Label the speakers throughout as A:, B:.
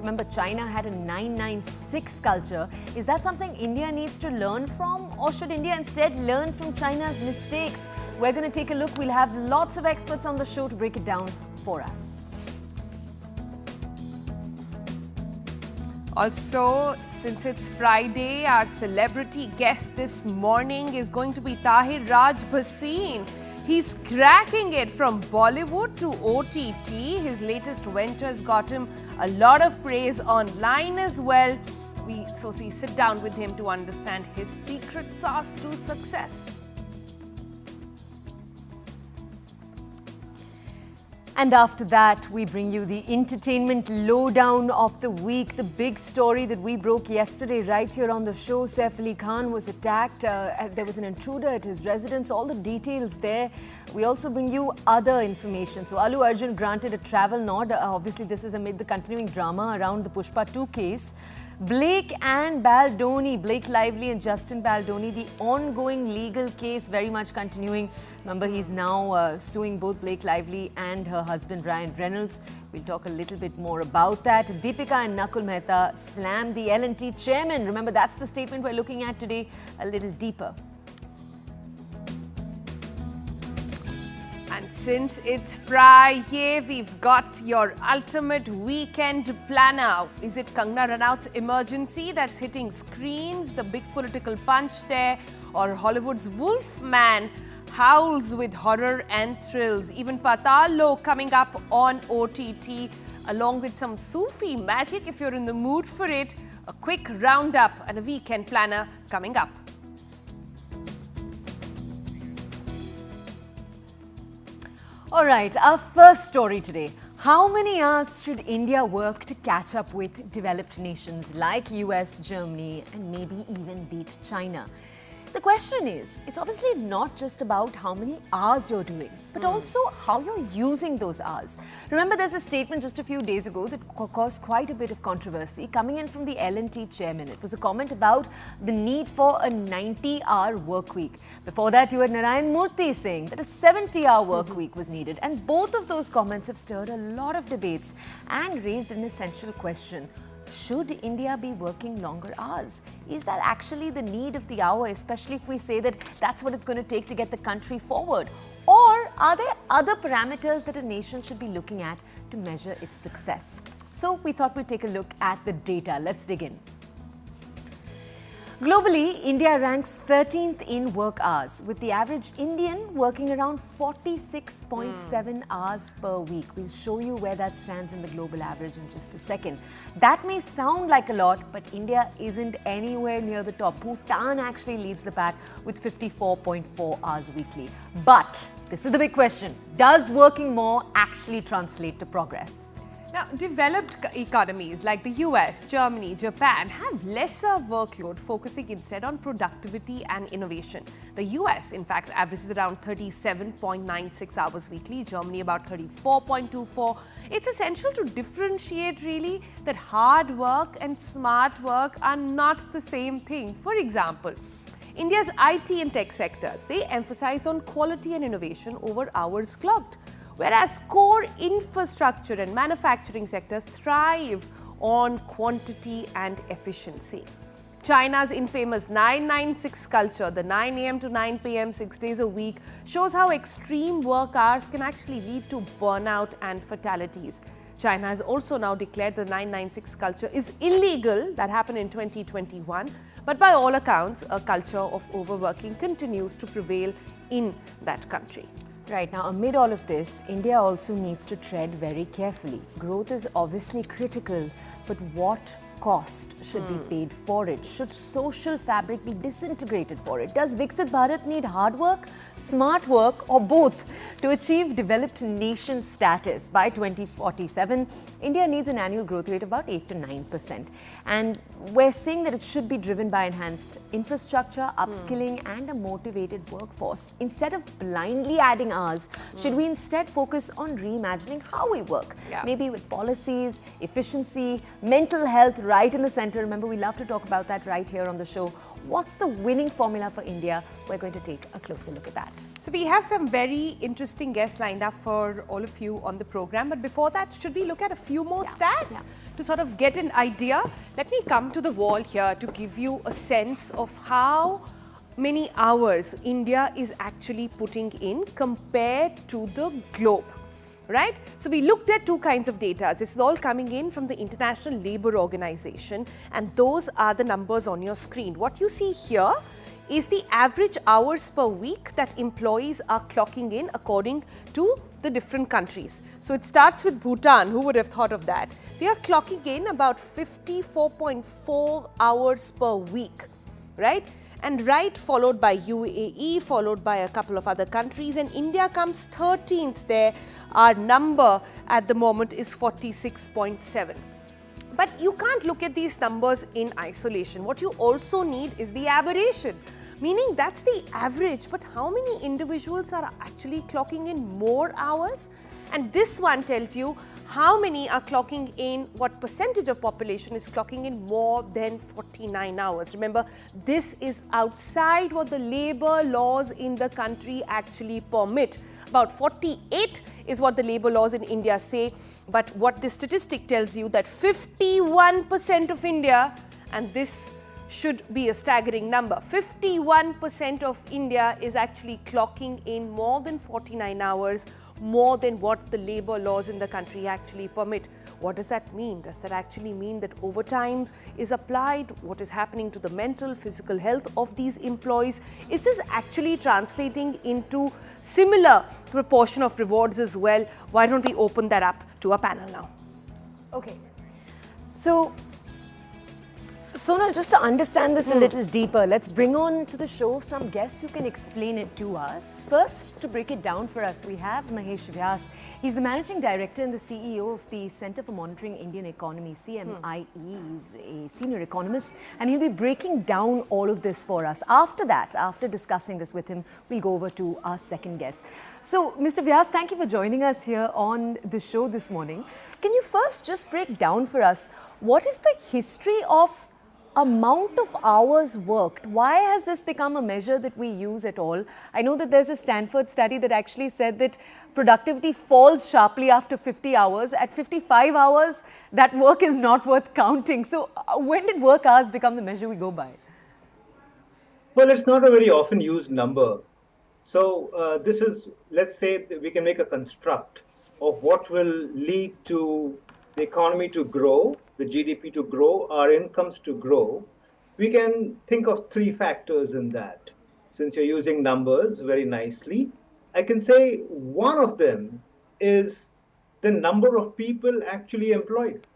A: Remember, China had a 996 culture. Is that something India needs to learn from? Or should India instead learn from China's mistakes? We're going to take a look. We'll have lots of experts on the show to break it down for us.
B: Also, since it's Friday, our celebrity guest this morning is going to be Tahir Raj Bhasin. He's cracking it from Bollywood to OTT. His latest ventures got him a lot of praise online as well. We sit down with him to understand his secret sauce to success.
A: And after that, we bring you the entertainment lowdown of the week. The big story that we broke yesterday right here on the show. Saif Ali Khan was attacked. There was an intruder at his residence. All the details there. We also bring you other information. So Allu Arjun granted a travel nod. Obviously, this is amid the continuing drama around the Pushpa 2 case. Blake and Baldoni, Blake Lively and Justin Baldoni, the ongoing legal case very much continuing. Remember, he's now suing both Blake Lively and her husband Ryan Reynolds. We'll talk a little bit more about that. Deepika and Nakul Mehta slammed the L&T Chairman. Remember, that's the statement we're looking at today a little deeper.
B: And since it's Friday, we've got your ultimate weekend planner. Is it Kangana Ranaut's Emergency that's hitting screens, the big political punch there, or Hollywood's Wolfman howls with horror and thrills? Even Patal Lok coming up on OTT, along with some Sufi magic if you're in the mood for it. A quick roundup and a weekend planner coming up.
A: All right, our first story today. How many hours should India work to catch up with developed nations like US, Germany, and maybe even beat China? The question is, it's obviously not just about how many hours you're doing, but also how you're using those hours. Remember, there's a statement just a few days ago that caused quite a bit of controversy coming in from the L&T Chairman. It was a comment about the need for a 90-hour work week. Before that, you had Narayana Murthy saying that a 70-hour work week was needed. And both of those comments have stirred a lot of debates and raised an essential question. Should India be working longer hours? Is that actually the need of the hour, especially if we say that that's what it's going to take to get the country forward? Or are there other parameters that a nation should be looking at to measure its success? So we thought we'd take a look at the data. Let's dig in. Globally, India ranks 13th in work hours, with the average Indian working around 46.7 hours per week. We'll show you where that stands in the global average in just a second. That may sound like a lot, but India isn't anywhere near the top. Bhutan actually leads the pack with 54.4 hours weekly. But this is the big question. Does working more actually translate to progress?
B: Now, developed economies like the US, Germany, Japan have lesser workload, focusing instead on productivity and innovation. The US, in fact, averages around 37.96 hours weekly, Germany about 34.24. It's essential to differentiate really that hard work and smart work are not the same thing. For example, India's IT and tech sectors, they emphasize on quality and innovation over hours clocked, whereas core infrastructure and manufacturing sectors thrive on quantity and efficiency. China's infamous 996 culture, the 9 a.m. to 9 p.m., 6 days a week, shows how extreme work hours can actually lead to burnout and fatalities. China has also now declared the 996 culture is illegal. That happened in 2021. But by all accounts, a culture of overworking continues to prevail in that country.
A: Right, now amid all of this, India also needs to tread very carefully. Growth is obviously critical, but what cost should be paid for it? Should social fabric be disintegrated for it? Does Viksit Bharat need hard work, smart work, or both to achieve developed nation status? By 2047, India needs an annual growth rate of about 8 to 9%. And we're seeing that it should be driven by enhanced infrastructure, upskilling, and a motivated workforce. Instead of blindly adding hours, should we instead focus on reimagining how we work? Maybe with policies, efficiency, mental health right in the center. Remember, we love to talk about that right here on the show. What's the winning formula for India? We're going to take a closer look at that.
B: So we have some very interesting guests lined up for all of you on the program. But before that, should we look at a few more stats? to sort of get an idea, let me come to the wall here to give you a sense of how many hours India is actually putting in compared to the globe. Right? So we looked at two kinds of data. This is all coming in from the International Labour Organization, and those are the numbers on your screen. What you see here is the average hours per week that employees are clocking in according to the different countries. So it starts with Bhutan. Who would have thought of that? They are clocking in about 54.4 hours per week, right? And right followed by UAE, followed by a couple of other countries, and India comes 13th there. Our number at the moment is 46.7. But you can't look at these numbers in isolation. What you also need is the aberration, meaning that's the average, but how many individuals are actually clocking in more hours? And this one tells you how many are clocking in, what percentage of population is clocking in more than 49 hours. Remember, this is outside what the labor laws in the country actually permit. About 48 is what the labor laws in India say, but what this statistic tells you that 51% of India, and this should be a staggering number, 51% of India is actually clocking in more than 49 hours, more than what the labor laws in the country actually permit. What does that mean? Does that actually mean that overtime is applied? What is happening to the mental, physical health of these employees? Is this actually translating into similar proportion of rewards as well? Why don't we open that up to a panel now?
A: Okay. So, Sonal, just to understand this a little deeper, let's bring on to the show some guests who can explain it to us. First, to break it down for us, we have Mahesh Vyas. He's the Managing Director and the CEO of the Centre for Monitoring Indian Economy, CMIE. He's a senior economist, and he'll be breaking down all of this for us. After that, after discussing this with him, we'll go over to our second guest. So, Mr. Vyas, thank you for joining us here on the show this morning. Can you first just break down for us, what is the history of amount of hours worked? Why has this become a measure that we use at all? I know that there's a Stanford study that actually said that productivity falls sharply after 50 hours. At 55 hours, that work is not worth counting. So when did work hours become the measure we go by?
C: Well, it's not a very often used number. So this is, let's say that we can make a construct of what will lead to the economy to grow, the GDP to grow, our incomes to grow. We can think of three factors in that. Since you're using numbers very nicely, I can say one of them is the number of people actually employed.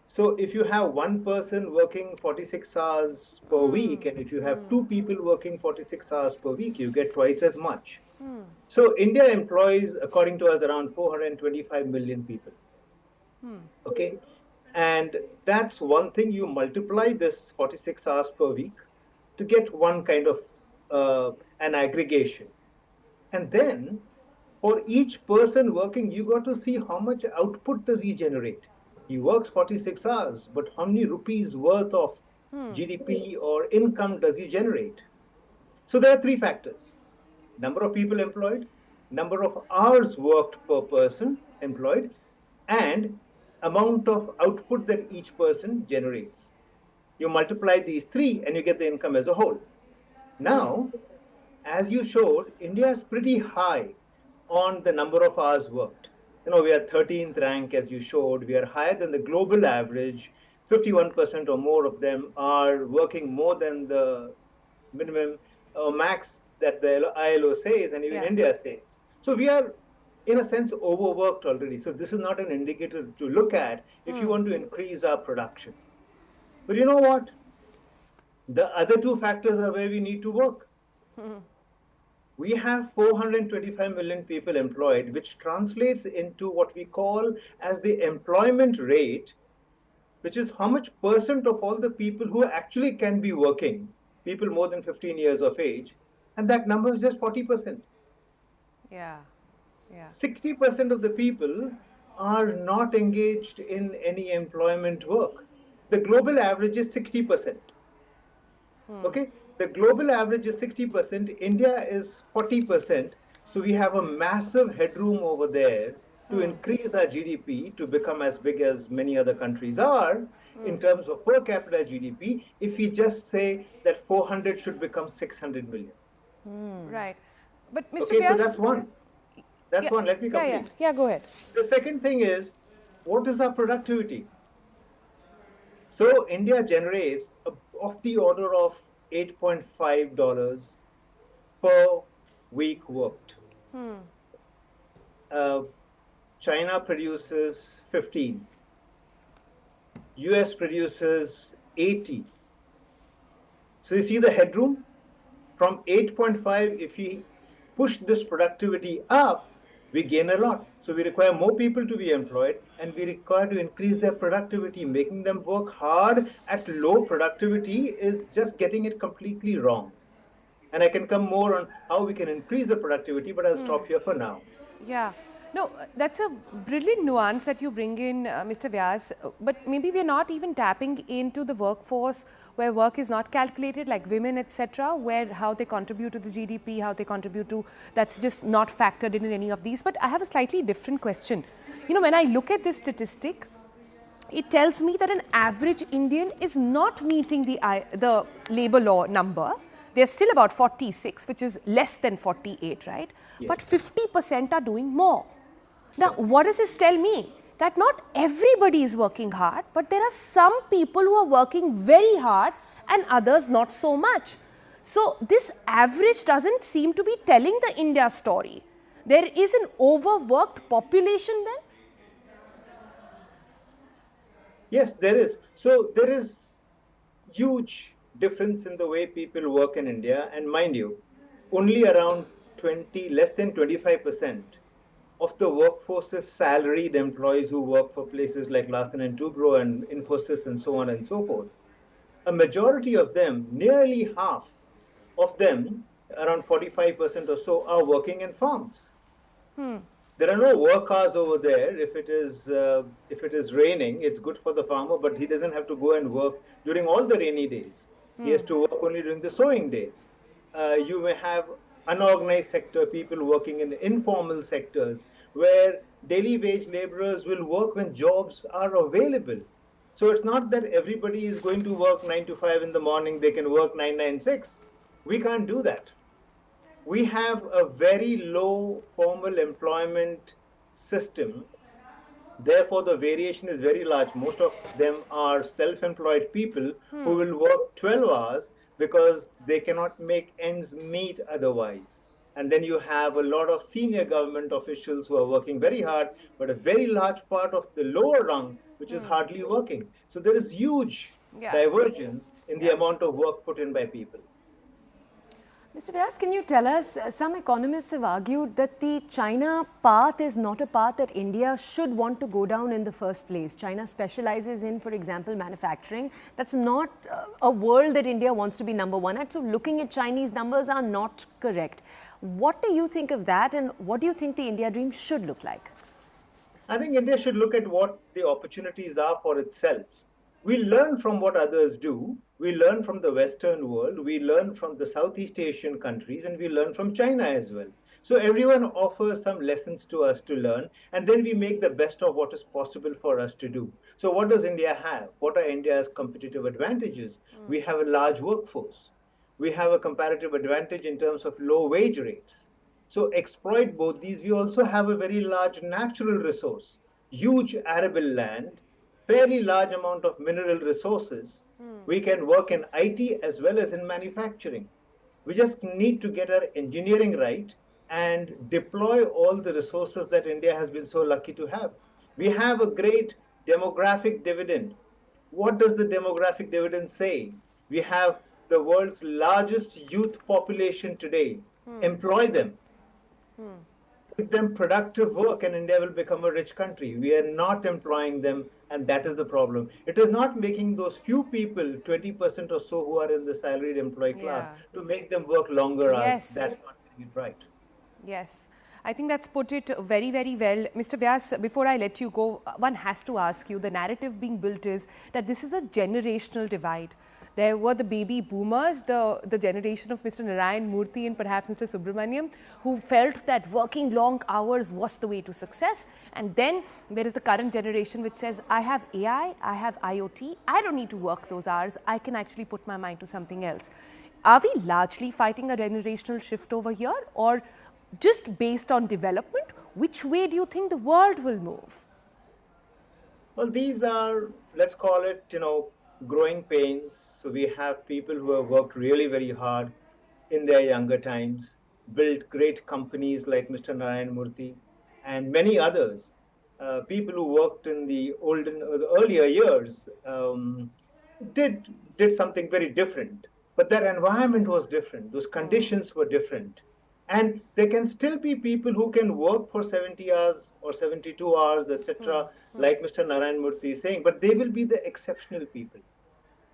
C: So if you have one person working 46 hours per week, and if you have two people working 46 hours per week, you get twice as much. So India employs, according to us, around 425 million people. Okay, and that's one thing. You multiply this 46 hours per week to get one kind of an aggregation, and then for each person working, you got to see how much output does he generate. He works 46 hours, but how many rupees worth of GDP or income does he generate? So there are three factors: number of people employed, number of hours worked per person employed, and amount of output that each person generates. You multiply these three and you get the income as a whole. Now, as you showed, India is pretty high on the number of hours worked. You know, we are 13th rank, as you showed. We are higher than the global average. 51% or more of them are working more than the minimum or max that the ILO says, and even India says. So we are, in a sense, overworked already. So this is not an indicator to look at if you want to increase our production. But you know what? The other two factors are where we need to work. We have 425 million people employed, which translates into what we call as the employment rate, which is how much percent of all the people who actually can be working, people more than 15 years of age, and that number is just 40%.
B: Yeah.
C: 60% of the people are not engaged in any employment work. The global average is 60%. Okay, the global average is 60%. India is 40%. So we have a massive headroom over there to increase our GDP to become as big as many other countries are in terms of per capita GDP if we just say that 400 should become 600 million.
B: Right. But Mr.
C: Okay, so
B: Vyas,
C: that's one. That's one. Let me complete.
B: Yeah, go ahead.
C: The second thing is, what is our productivity? So India generates of the order of $8.5 per week worked. China produces 15. US produces 80. So you see the headroom? From 8.5, if we push this productivity up, we gain a lot. So we require more people to be employed, and we require to increase their productivity. Making them work hard at low productivity is just getting it completely wrong. And I can come more on how we can increase the productivity, but I'll stop here for now.
B: Yeah. No, that's a brilliant nuance that you bring in, Mr. Vyas. But maybe we're not even tapping into the workforce where work is not calculated, like women, etc., where how they contribute to the GDP, how they contribute to, that's just not factored in any of these. But I have a slightly different question. You know, when I look at this statistic, it tells me that an average Indian is not meeting the labor law number. They're still about 46, which is less than 48, right?
C: Yes.
B: But 50% are doing more. Now, what does this tell me? That not everybody is working hard, but there are some people who are working very hard and others not so much. So, this average doesn't seem to be telling the India story. There is an overworked population then?
C: Yes, there is. So there is huge difference in the way people work in India, and mind you, only around less than 25% of the workforce is salaried employees who work for places like Larsen and Toubro and Infosys and so on and so forth. A majority of them, nearly half of them, around 45% or so, are working in farms. There are no work hours over there. If it is raining, it's good for the farmer, but he doesn't have to go and work during all the rainy days. He has to work only during the sowing days. You may have unorganized sector, people working in informal sectors, where daily wage laborers will work when jobs are available. So it's not that everybody is going to work 9 to 5 in the morning, they can work 996. We can't do that. We have a very low formal employment system. Therefore, the variation is very large. Most of them are self-employed people who will work 12 hours because they cannot make ends meet otherwise. And then you have a lot of senior government officials who are working very hard, but a very large part of the lower rung, which is hardly working. So there is huge divergence in the amount of work put in by people.
A: Mr. Vyas, can you tell us, some economists have argued that the China path is not a path that India should want to go down in the first place. China specializes in, for example, manufacturing. That's not a world that India wants to be number one at. So looking at Chinese numbers are not correct. What do you think of that, and what do you think the India dream should look like?
C: I think India should look at what the opportunities are for itself. We learn from what others do. We learn from the Western world. We learn from the Southeast Asian countries, and we learn from China as well. So everyone offers some lessons to us to learn, and then we make the best of what is possible for us to do. So what does India have? What are India's competitive advantages? We have a large workforce. We have a comparative advantage in terms of low wage rates. So exploit both these. We also have a very large natural resource, huge arable land, fairly large amount of mineral resources. We can work in IT as well as in manufacturing. We just need to get our engineering right and deploy all the resources that India has been so lucky to have. We have a great demographic dividend. What does the demographic dividend say? We have the world's largest youth population today. Employ them. Give them productive work, and India will become a rich country. We are not employing them, and that is the problem. It is not making those few people, 20% or so, who are in the salaried employee class, to make them work longer hours. That's not making it right.
B: Yes. I think that's put it very, very well. Mr. Vyas, before I let you go, one has to ask you, the narrative being built is that this is a generational divide. There were the baby boomers, the generation of Mr. Narayana Murthy and perhaps Mr. Subramaniam, who felt that working long hours was the way to success. And then there is the current generation which says, I have AI, I have IoT, I don't need to work those hours, I can actually put my mind to something else. Are we largely fighting a generational shift over here, or just based on development, which way do you think the world will move?
C: Well, these are, let's call it, growing pains. So we have people who have worked really very hard in their younger times, built great companies like Mr. Narayan Murthy and many others. People who worked in the the earlier years did did something very different. But that environment was different. Those conditions were different. And there can still be people who can work for 70 hours or 72 hours, etc., like Mr. Narayan Murthy is saying, but they will be the exceptional people.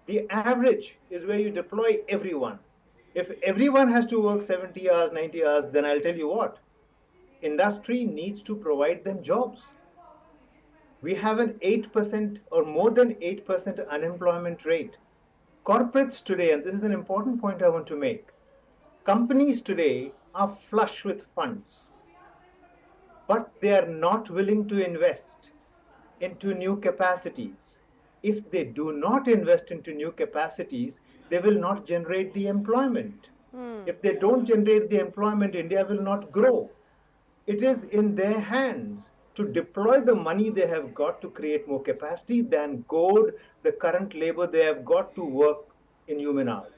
C: The average is where you deploy everyone. If everyone has to work 70 hours, 90 hours, then I'll tell you what, industry needs to provide them jobs. We have an 8% or more than 8% unemployment rate. Corporates today, and this is an important point I want to make, companies today are flush with funds, but they are not willing to invest into new capacities. If they do not invest into new capacities, they will not generate the employment. If they don't generate the employment, India will not grow. It is in their hands to deploy the money they have got to create more capacity than goad the current labor they have got to work in human hours.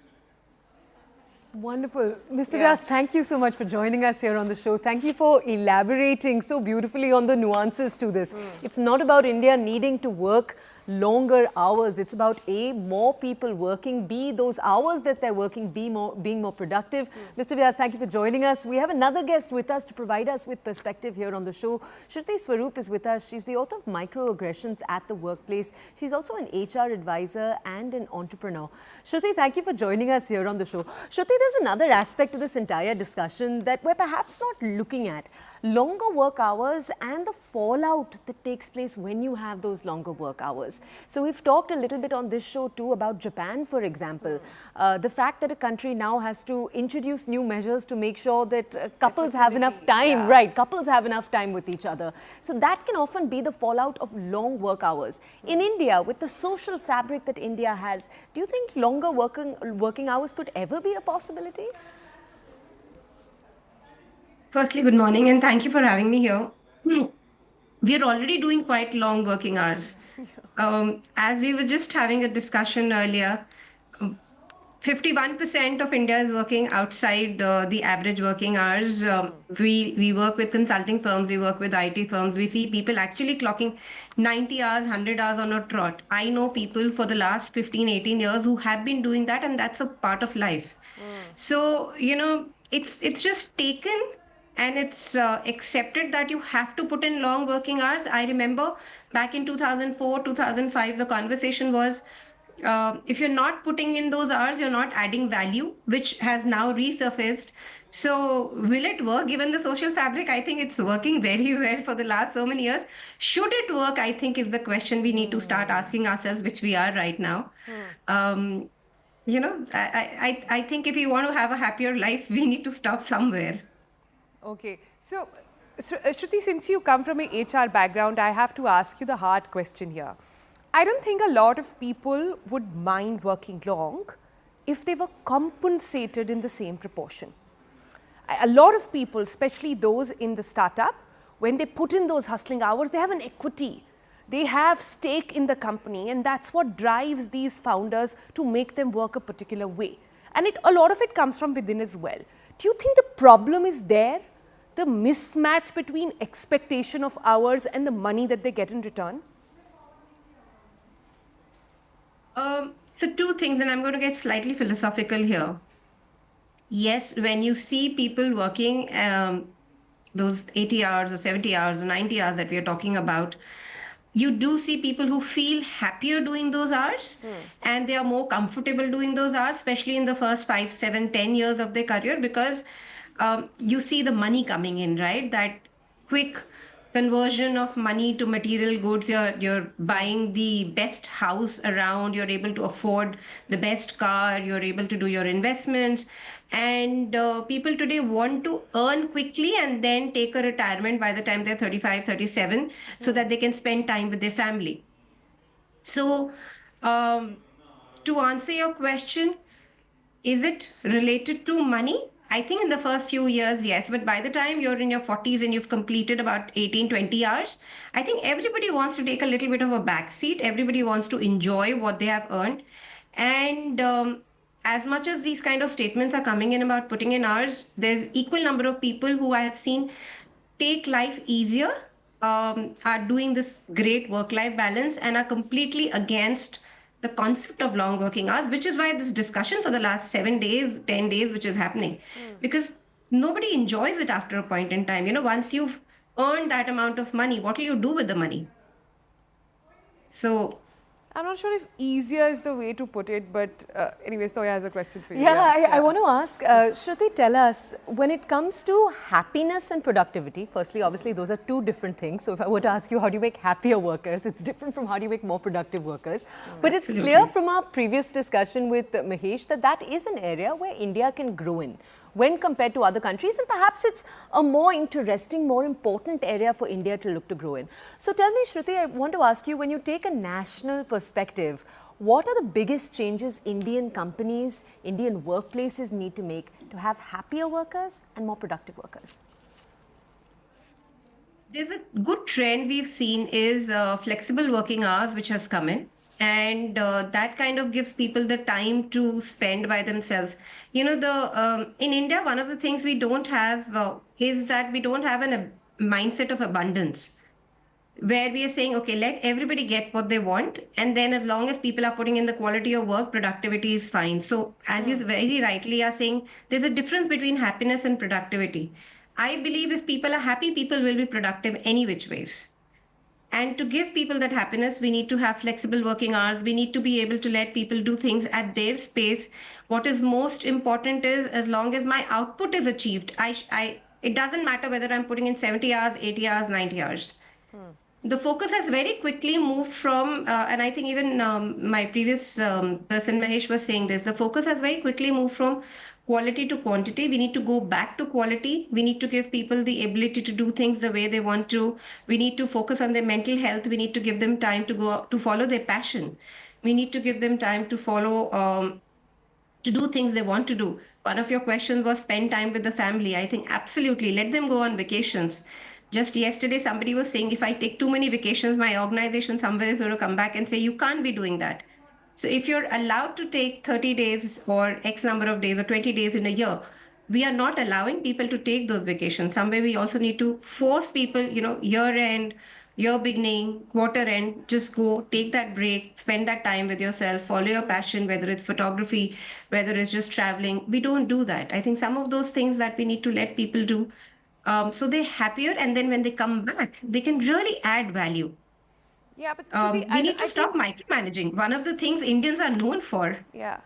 A: Wonderful. Mr. Vyas, thank you so much for joining us here on the show. Thank you for elaborating so beautifully on the nuances to this. It's not about India needing to work longer hours. It's about more people working, those hours that they're working, being more productive. Mr. Vyas, thank you for joining us. We have another guest with us to provide us with perspective here on the show. Shruti Swaroop is with us. She's the author of Microaggressions at the Workplace. She's also an HR advisor and an entrepreneur. Shruti, thank you for joining us here on the show. Shruti, there's another aspect to this entire discussion that we're perhaps not looking at. Longer work hours and the fallout that takes place when you have those longer work hours. So we've talked a little bit on this show too about Japan, for example. The fact that a country now has to introduce new measures to make sure that couples have enough time, right? Couples have enough time with each other. So that can often be the fallout of long work hours. In India, with the social fabric that India has, do you think longer working hours could ever be a possibility?
D: Firstly, good morning and thank you for having me here. We are already doing quite long working hours. As we were just having a discussion earlier, 51% of India is working outside the average working hours. We work with consulting firms, we work with IT firms. We see people actually clocking 90 hours, 100 hours on a trot. I know people for the last 15, 18 years who have been doing that, and that's a part of life. So, it's just taken and it's accepted that you have to put in long working hours. I remember back in 2004, 2005, the conversation was, if you're not putting in those hours, you're not adding value, which has now resurfaced. So will it work? Given the social fabric, I think it's working very well for the last so many years. Should it work, I think, is the question we need to start asking ourselves, which we are right now. I think if you want to have a happier life, we need to stop somewhere.
B: Okay. So, Shruti, since you come from an HR background, I have to ask you the hard question here. I don't think a lot of people would mind working long if they were compensated in the same proportion. A lot of people, especially those in the startup, when they put in those hustling hours, they have an equity. They have stake in the company, and that's what drives these founders to make them work a particular way. And a lot of it comes from within as well. Do you think the problem is there? The mismatch between expectation of hours and the money that they get in return?
D: So two things, and I'm going to get slightly philosophical here. Yes, when you see people working those 80 hours or 70 hours or 90 hours that we are talking about, you do see people who feel happier doing those hours and they are more comfortable doing those hours, especially in the first 5, 7, 10 years of their career, because you see the money coming in, right? That quick conversion of money to material goods. You're buying the best house around. You're able to afford the best car. You're able to do your investments. And people today want to earn quickly and then take a retirement by the time they're 35, 37, so that they can spend time with their family. So, um, to answer your question, is it related to money? I think in the first few years, yes. But by the time you're in your 40s and you've completed about 18, 20 hours, I think everybody wants to take a little bit of a back seat. Everybody wants to enjoy what they have earned. And as much as these kind of statements are coming in about putting in hours, there's equal number of people who I have seen take life easier, are doing this great work-life balance, and are completely against the concept of long working hours, which is why this discussion for the last 7 days, 10 days, which is happening, because nobody enjoys it after a point in time. Once you've earned that amount of money, what will you do with the money? So
B: I'm not sure if easier is the way to put it, but anyways, Toya has a question for you.
A: Yeah, I want to ask, Shruti, tell us, when it comes to happiness and productivity, firstly, obviously, those are two different things. So if I were to ask you, how do you make happier workers? It's different from how do you make more productive workers. But it's clear from our previous discussion with Mahesh that that is an area where India can grow in when compared to other countries, and perhaps it's a more interesting, more important area for India to look to grow in. So tell me, Shruti, I want to ask you, when you take a national perspective, what are the biggest changes Indian companies, Indian workplaces need to make to have happier workers and more productive workers?
D: there's a good trend we've seen is flexible working hours, which has come in. And that kind of gives people the time to spend by themselves. In India, one of the things we don't have is that we don't have a mindset of abundance, where we are saying, okay, let everybody get what they want. And then as long as people are putting in the quality of work, productivity is fine. So as you very rightly are saying, there's a difference between happiness and productivity. I believe if people are happy, people will be productive any which ways. And to give people that happiness, we need to have flexible working hours. We need to be able to let people do things at their space. What is most important is, as long as my output is achieved, it doesn't matter whether I'm putting in 70 hours, 80 hours, 90 hours. The focus has very quickly moved from, and I think even my previous person, Mahesh, was saying this, the focus has very quickly moved from quality to quantity. We need to go back to quality. We need to give people the ability to do things the way they want to. We need to focus on their mental health. We need to give them time to go to follow their passion. We need to give them time to follow, to do things they want to do. One of your questions was spend time with the family. I think absolutely, let them go on vacations. Just yesterday, somebody was saying, if I take too many vacations, my organization somewhere is going to come back and say, you can't be doing that. So if you're allowed to take 30 days or X number of days or 20 days in a year, we are not allowing people to take those vacations. Somewhere we also need to force people, year end, year beginning, quarter end, just go take that break, spend that time with yourself, follow your passion, whether it's photography, whether it's just traveling. We don't do that. I think some of those things that we need to let people do, so they're happier, and then when they come back, they can really add value.
B: Yeah, but
D: We need to stop micromanaging. One of the things Indians are known for.
B: Yeah.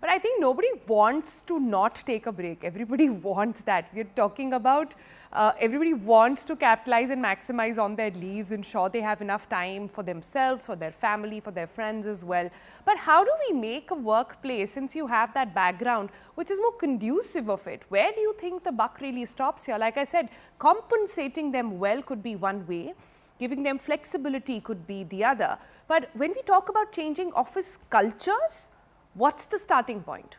B: But I think nobody wants to not take a break. Everybody wants that. We're talking about everybody wants to capitalize and maximize on their leaves, ensure they have enough time for themselves, for their family, for their friends as well. But how do we make a workplace, since you have that background, which is more conducive of it? Where do you think the buck really stops here? Like I said, compensating them well could be one way. Giving them flexibility could be the other. But when we talk about changing office cultures, what's the starting point?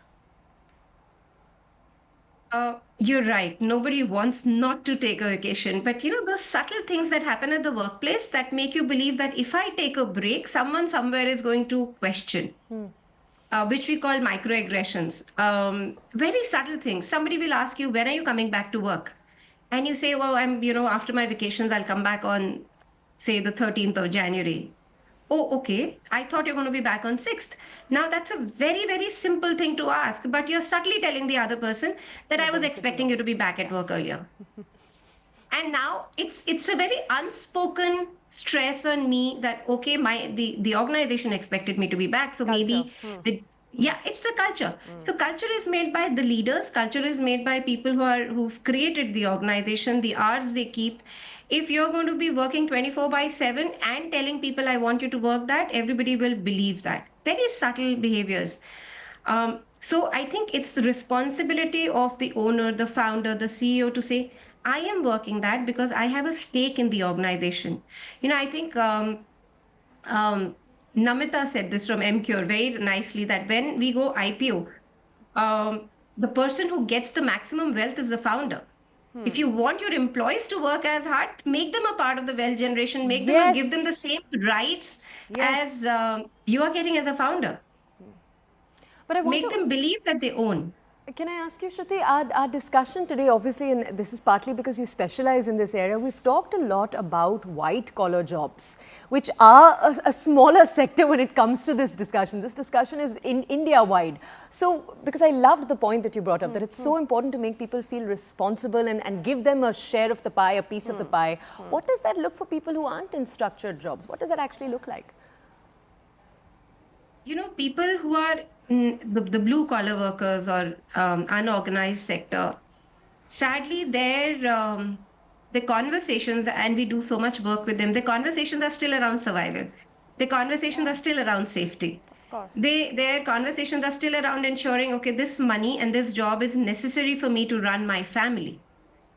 D: You're right. Nobody wants not to take a vacation. But those subtle things that happen at the workplace that make you believe that if I take a break, someone somewhere is going to question, which we call microaggressions. Very subtle things. Somebody will ask you, when are you coming back to work? And you say, well, I'm, after my vacations, I'll come back on, say, the 13th of January. Oh, okay. I thought you're going to be back on 6th. Now, that's a very, very simple thing to ask, but you're subtly telling the other person that I was expecting you to be back at work earlier. And now it's a very unspoken stress on me that, okay, the organization expected me to be back. So maybe it's the culture. So culture is made by the leaders. Culture is made by people who've created the organization, the hours they keep. If you're going to be working 24/7 and telling people, I want you to work that, everybody will believe that. Very subtle behaviors. So I think it's the responsibility of the owner, the founder, the CEO to say, I am working that because I have a stake in the organization. I think um, Namita said this from MCure very nicely, that when we go IPO, the person who gets the maximum wealth is the founder. If you want your employees to work as hard, make them a part of the wealth generation, make them, give them the same rights
B: Yes.
D: as you are getting as a founder.
A: But I want
D: Make
A: to...
D: them believe that they own.
A: Can I ask you, Shruti, our discussion today, obviously, and this is partly because you specialize in this area, we've talked a lot about white-collar jobs, which are a smaller sector when it comes to this discussion. This discussion is in India-wide. So, because I loved the point that you brought up, that it's so important to make people feel responsible and give them a share of the pie, a piece of the pie. What does that look for people who aren't in structured jobs? What does that actually look like?
D: People who are in the blue collar workers or unorganized sector, sadly, their conversations, and we do so much work with them, the conversations are still around survival. The conversations are still around safety.
B: Of course.
D: Their conversations are still around ensuring, okay, this money and this job is necessary for me to run my family.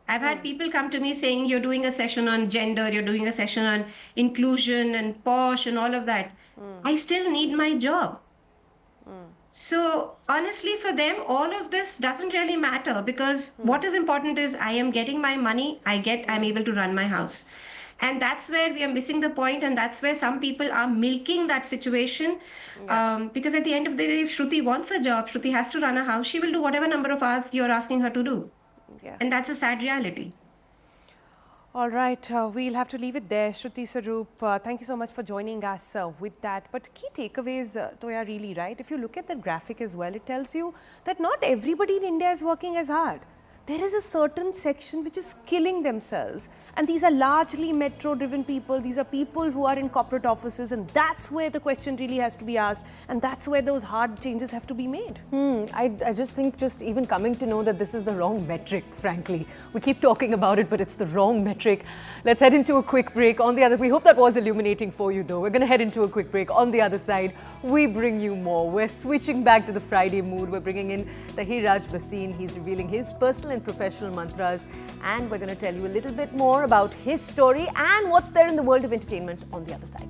D: I've had people come to me saying, you're doing a session on gender, you're doing a session on inclusion and posh and all of that. I still need my job. So honestly, for them, all of this doesn't really matter, because what is important is I am getting my money, I'm able to run my house. And that's where we are missing the point, and that's where some people are milking that situation. Because at the end of the day, if Shruti wants a job, Shruti has to run a house, she will do whatever number of hours you're asking her to do.
B: Yeah.
D: And that's a sad reality.
B: All right, we'll have to leave it there. Shruti, Sarup, thank you so much for joining us with that. But key takeaways, Toya, really, right? If you look at the graphic as well, it tells you that not everybody in India is working as hard. There is a certain section which is killing themselves. And these are largely metro-driven people. These are people who are in corporate offices. And that's where the question really has to be asked. And that's where those hard changes have to be made.
A: I just think just even coming to know that this is the wrong metric, frankly. We keep talking about it, but it's the wrong metric. Let's head into a quick break. On the other, we hope that was illuminating for you, though. We're going to head into a quick break. On the other side, we bring you more. We're switching back to the Friday mood. We're bringing in Tahir Raj Bhasin. He's revealing his personal and professional mantras, and we're going to tell you a little bit more about his story and what's there in the world of entertainment on the other side.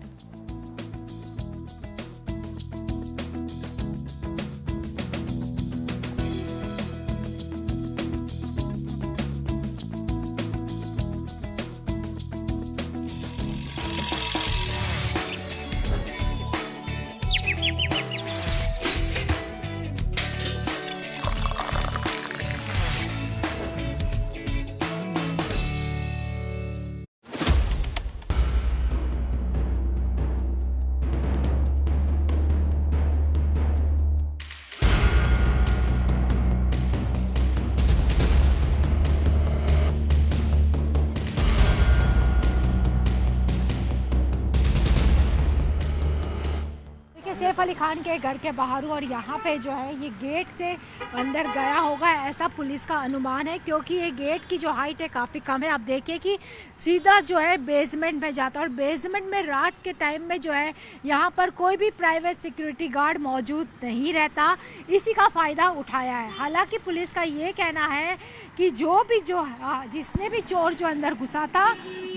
E: Saif Ali Khan के घर के बाहर हूँ और यहाँ पे जो है ये गेट से अंदर गया होगा, ऐसा पुलिस का अनुमान है, क्योंकि ये गेट की जो हाइट है काफ़ी कम है। आप देखिए कि सीधा जो है बेसमेंट में जाता है और बेसमेंट में रात के टाइम में जो है यहाँ पर कोई भी प्राइवेट सिक्योरिटी गार्ड मौजूद नहीं रहता, इसी का फ़ायदा उठाया है। हालांकि पुलिस का ये कहना है कि जिसने भी चोर जो अंदर घुसा था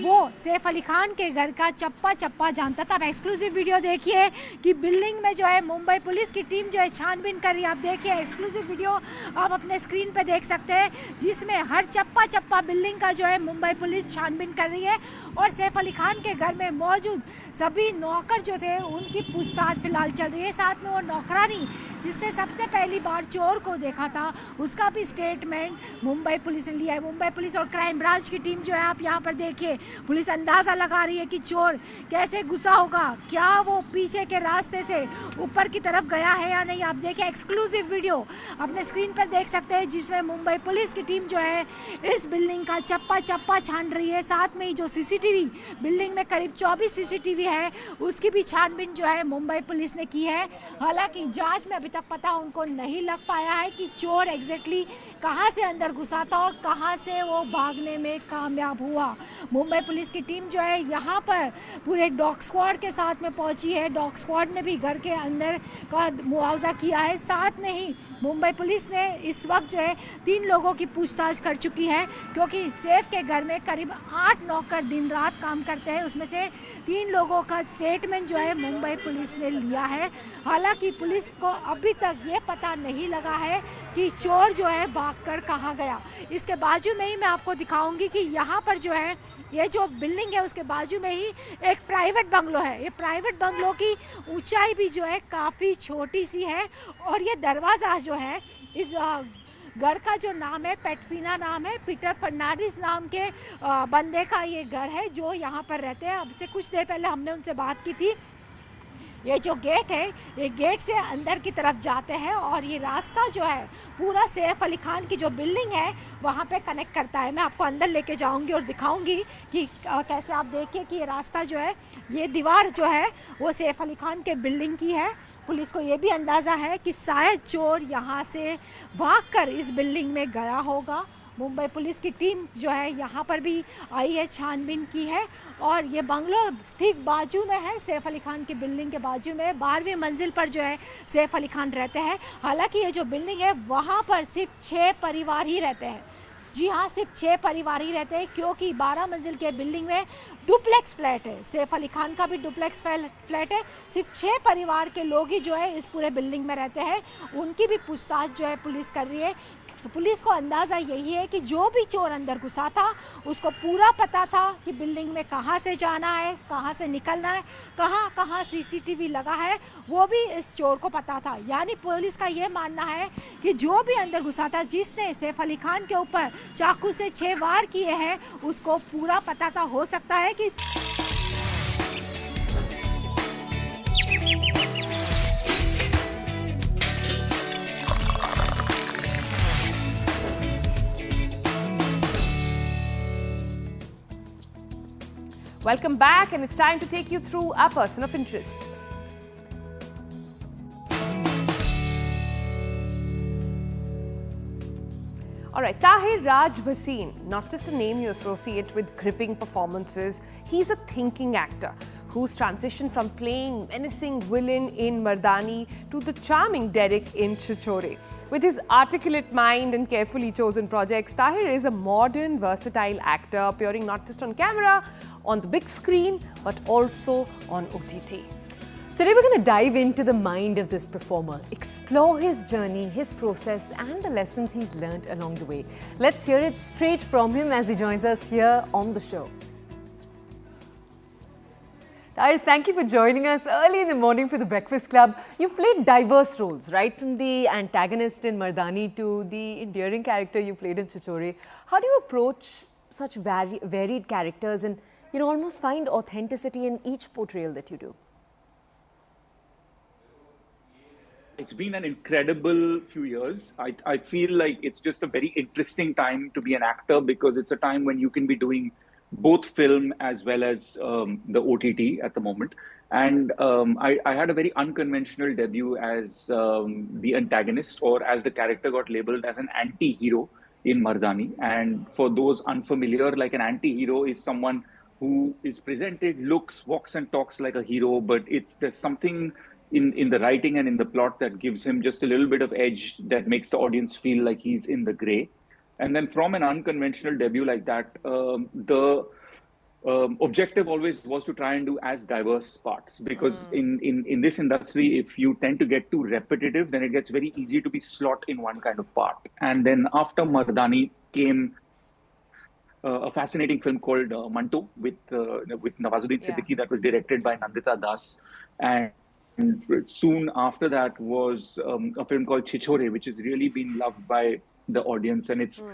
E: वो सैफ अली खान के घर का चप्पा चप्पा जानता था। अब एक्सक्लूसिव वीडियो देखिए कि बिल्डिंग में जो है मुंबई पुलिस की टीम जो है छानबीन कर रही है। आप देखिए एक्सक्लूसिव वीडियो आप अपने स्क्रीन पे देख सकते हैं, जिसमें हर चप्पा चप्पा बिल्डिंग का जो है मुंबई पुलिस छानबीन कर रही है और सैफ अली खान के घर में मौजूद सभी नौकर जो थे उनकी पूछताछ फिलहाल चल रही है। साथ में वो नौकरानी जिसने सबसे पहली बार चोर को देखा था उसका भी स्टेटमेंट मुंबई पुलिस ने लिया है। मुंबई पुलिस और क्राइम ब्रांच की टीम जो है आप यहाँ पर देखिए, पुलिस अंदाज़ा लगा रही है कि चोर कैसे घुसा होगा, क्या वो पीछे के रास्ते से ऊपर की तरफ गया है या नहीं। आप देखिए एक्सक्लूसिव वीडियो अपने स्क्रीन पर देख सकते हैं, जिसमें मुंबई पुलिस की टीम जो है इस बिल्डिंग का चप्पा चप्पा छान रही है। साथ में ही जो सीसीटीवी बिल्डिंग में करीब 24 सीसीटीवी है उसकी भी छानबीन जो है मुंबई पुलिस ने की है। हालांकि जांच में अभी तक पता उनको नहीं लग पाया है कि चोर एग्जैक्टली कहाँ से अंदर घुसा था और कहाँ से वो भागने में कामयाब हुआ। मुंबई पुलिस की टीम जो है यहाँ पर पूरे डॉग स्क्वाड के साथ में पहुँची है। डॉग स्क्वाड ने भी घर के अंदर का मुआवजा किया है। साथ में ही मुंबई पुलिस ने इस वक्त जो है 3 लोगों की पूछताछ कर चुकी है, क्योंकि सैफ के घर में करीब 8 नौकर दिन रात काम करते हैं। उसमें से 3 लोगों का स्टेटमेंट जो है मुंबई पुलिस ने लिया है। हालांकि पुलिस को अभी तक ये पता नहीं लगा है कि चोर जो है भागकर कहाँ गया। इसके बाजू में ही मैं आपको दिखाऊंगी कि यहाँ पर जो है ये जो बिल्डिंग है उसके बाजू में ही एक प्राइवेट बंगलो है। ये प्राइवेट बंगलो की ऊंचाई भी जो है काफ़ी छोटी सी है और ये दरवाज़ा जो है इस घर का जो नाम है पेटफिना नाम है, पीटर फर्नांडिस नाम के बंदे का ये घर है जो यहाँ पर रहते हैं। अब से कुछ देर पहले हमने उनसे बात की थी। ये जो गेट है ये गेट से अंदर की तरफ जाते हैं और ये रास्ता जो है पूरा सैफ अली खान की जो बिल्डिंग है वहाँ पे कनेक्ट करता है। मैं आपको अंदर लेके जाऊँगी और दिखाऊँगी कि कैसे आप देखिए कि ये रास्ता जो है, ये दीवार जो है वो सैफ अली खान के बिल्डिंग की है। पुलिस को ये भी अंदाज़ा है कि शायद चोर यहाँ से भागकर इस बिल्डिंग में गया होगा। मुंबई पुलिस की टीम जो है यहाँ पर भी आई है, छानबीन की है और ये बंगलो ठीक बाजू में है, सैफ अली खान की बिल्डिंग के बाजू में 12वीं मंजिल पर जो है सैफ अली खान रहते हैं। हालांकि ये जो बिल्डिंग है वहाँ पर सिर्फ 6 परिवार ही रहते हैं। जी हाँ, सिर्फ 6 परिवार ही रहते हैं, क्योंकि 12 मंजिल के बिल्डिंग में डुप्लेक्स फ्लैट है। सैफ अली खान का भी डुप्लेक्स फ्लैट है। सिर्फ 6 परिवार के लोग ही जो है इस पूरे बिल्डिंग में रहते हैं। उनकी भी पूछताछ जो है पुलिस कर रही है। पुलिस को अंदाज़ा यही है कि जो भी चोर अंदर घुसा था उसको पूरा पता था कि बिल्डिंग में कहाँ से जाना है, कहाँ से निकलना है, कहाँ कहाँ सीसीटीवी लगा है, वो भी इस चोर को पता था। यानी पुलिस का ये मानना है कि जो भी अंदर घुसा था, जिसने सैफ अली खान के ऊपर चाकू से 6 वार किए हैं, उसको पूरा पता था। हो सकता है कि
B: Welcome back, and it's time to take you through our person of interest. All right, Tahir Raj Bhasin, not just a name you associate with gripping performances, he's a thinking actor who's transitioned from playing menacing villain in Mardani to the charming Derek in Chichore. With his articulate mind and carefully chosen projects, Tahir is a modern, versatile actor appearing not just on camera, on the big screen, but also on OTT.
A: Today we're going to dive into the mind of this performer, explore his journey, his process and the lessons he's learned along the way. Let's hear it straight from him as he joins us here on the show. Tahir, thank you for joining us early in the morning for the Breakfast Club. You've played diverse roles, right from the antagonist in Mardani to the endearing character you played in Chichore. How do you approach such varied characters and almost find authenticity in each portrayal that you do?
F: It's been an incredible few years. I feel like it's just a very interesting time to be an actor because it's a time when you can be doing both film as well as the OTT at the moment. And I had a very unconventional debut as the antagonist, or as the character got labeled as an anti-hero in Mardani. And for those unfamiliar, like an anti-hero is someone who is presented, looks, walks and talks like a hero, but there's something in the writing and in the plot that gives him just a little bit of edge that makes the audience feel like he's in the gray. And then from an unconventional debut like that, the objective always was to try and do as diverse parts, because in this industry, if you tend to get too repetitive, then it gets very easy to be slot in one kind of part. And then after Mardani came a fascinating film called Manto with Nawazuddin Siddiqui that was directed by Nandita Das. And soon after that was a film called Chichore, which has really been loved by the audience. And it's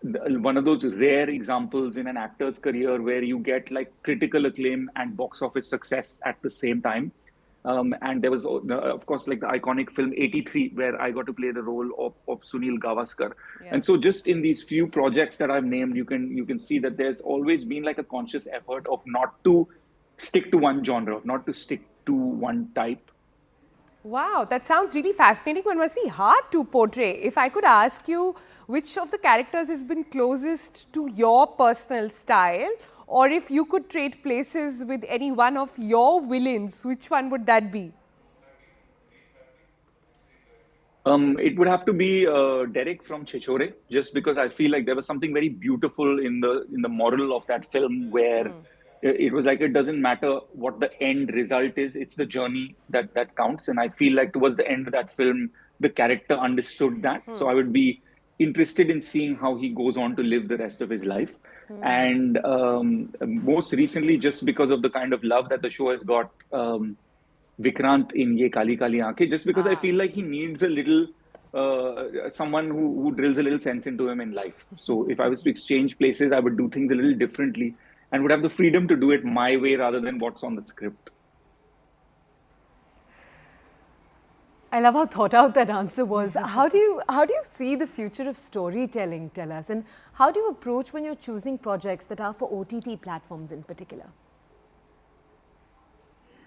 F: one of those rare examples in an actor's career where you get like critical acclaim and box office success at the same time. And there was, of course, like the iconic film 83, where I got to play the role of Sunil Gavaskar. Yeah. And so just in these few projects that I've named, you can see that there's always been like a conscious effort of not to stick to one genre, not to stick to one type.
B: Wow, that sounds really fascinating. One must be hard to portray. If I could ask you, which of the characters has been closest to your personal style, or if you could trade places with any one of your villains, which one would that be?
F: It would have to be Derek from Chechore, just because I feel like there was something very beautiful in the moral of that film, where it was like it doesn't matter what the end result is; it's the journey that counts. And I feel like towards the end of that film, the character understood that. So I would be interested in seeing how he goes on to live the rest of his life. And most recently, just because of the kind of love that the show has got. Vikrant in Ye Kali Kali Aankhein, just because I feel like he needs a little someone who drills a little sense into him in life. So if I was to exchange places, I would do things a little differently and would have the freedom to do it my way rather than what's on the script.
A: I love how thought out that answer was. How do you see the future of storytelling, tell us, and how do you approach when you're choosing projects that are for OTT platforms in particular?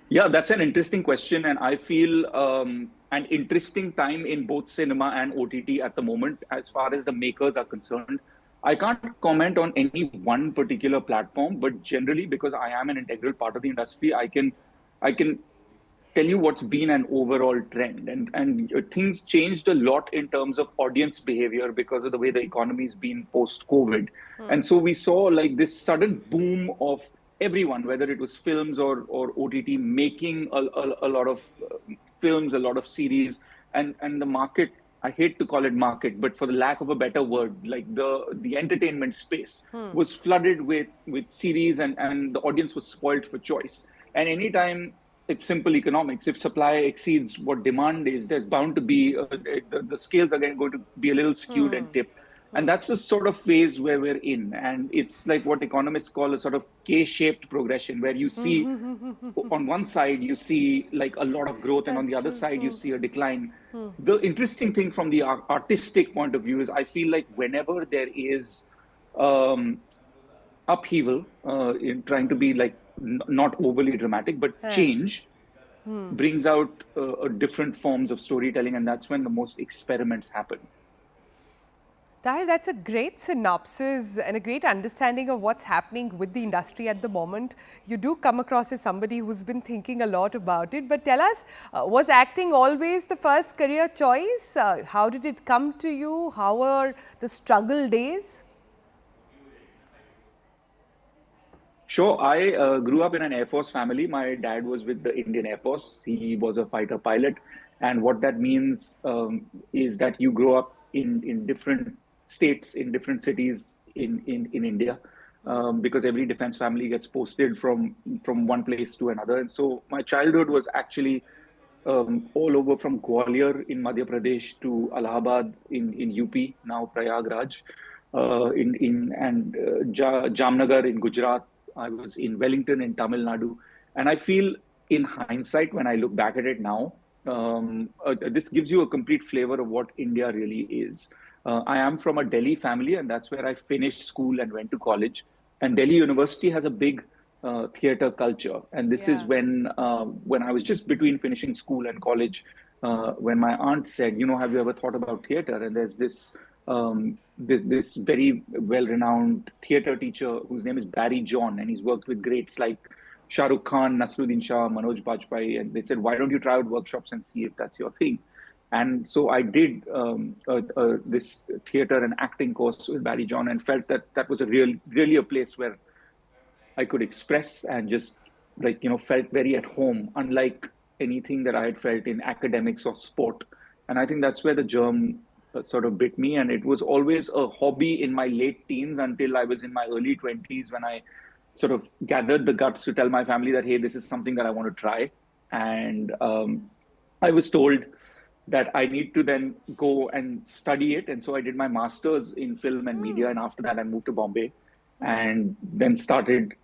F: Yeah, that's an interesting question, and I feel an interesting time in both cinema and OTT at the moment, as far as the makers are concerned. I can't comment on any one particular platform, but generally, because I am an integral part of the industry, I can tell you what's been an overall trend, and things changed a lot in terms of audience behavior because of the way the economy's been post COVID. And so we saw like this sudden boom of everyone, whether it was films or OTT, making a lot of films, a lot of series, and the market. I hate to call it market, but for the lack of a better word, like the entertainment space was flooded with series, and the audience was spoiled for choice. And anytime, it's simple economics. If supply exceeds what demand is, there's bound to be the scales are going to be a little skewed and tipped. And that's the sort of phase where we're in. And it's like what economists call a sort of K-shaped progression, where you see on one side, you see like a lot of growth, and on the other side, you see a decline. The interesting thing from the artistic point of view is I feel like whenever there is upheaval, in trying to be like not overly dramatic, but change brings out different forms of storytelling, and that's when the most experiments happen.
B: Tahir, that's a great synopsis and a great understanding of what's happening with the industry at the moment. You do come across as somebody who's been thinking a lot about it. But tell us, was acting always the first career choice? How did it come to you? How were the struggle days?
F: Sure. I grew up in an Air Force family. My dad was with the Indian Air Force. He was a fighter pilot. And what that means is that you grow up in different states, in different cities in India, because every defense family gets posted from one place to another. And so my childhood was actually all over, from Gwalior in Madhya Pradesh to Allahabad in UP, now Prayagraj, Jamnagar in Gujarat. I was in Wellington in Tamil Nadu. And I feel in hindsight, when I look back at it now, this gives you a complete flavor of what India really is. I am from a Delhi family, and that's where I finished school and went to college. And Delhi University has a big theater culture. And this is when I was just between finishing school and college, when my aunt said, you know, have you ever thought about theater? And there's this this very well-renowned theater teacher whose name is Barry John, and he's worked with greats like Shah Rukh Khan, Nasruddin Shah, Manoj Bajpayee, and they said, why don't you try out workshops and see if that's your thing? And so I did this theater and acting course with Barry John, and felt that that was really a place where I could express and just felt very at home, unlike anything that I had felt in academics or sport. And I think that's where the germ sort of bit me. And it was always a hobby in my late teens until I was in my early 20s, when I sort of gathered the guts to tell my family that, hey, this is something that I want to try. And I was told that I need to then go and study it. And so I did my master's in film and media. And after that, I moved to Bombay and then started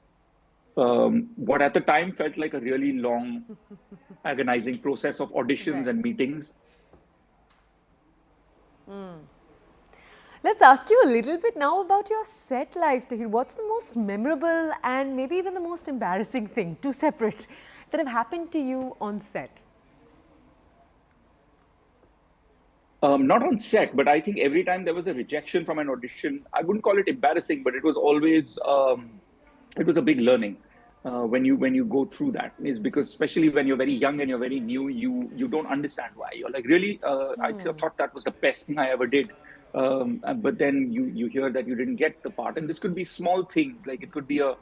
F: what at the time felt like a really long, agonizing process of auditions and meetings.
A: Let's ask you a little bit now about your set life, Tahir. What's the most memorable and maybe even the most embarrassing thing, two separate, that have happened to you on set?
F: Not on set, but I think every time there was a rejection from an audition, I wouldn't call it embarrassing, but it was always it was a big learning when you go through that. Is because especially when you're very young and you're very new, you don't understand why. You're like, really, thought that was the best thing I ever did. But then you hear that you didn't get the part, and this could be small things, like it could be a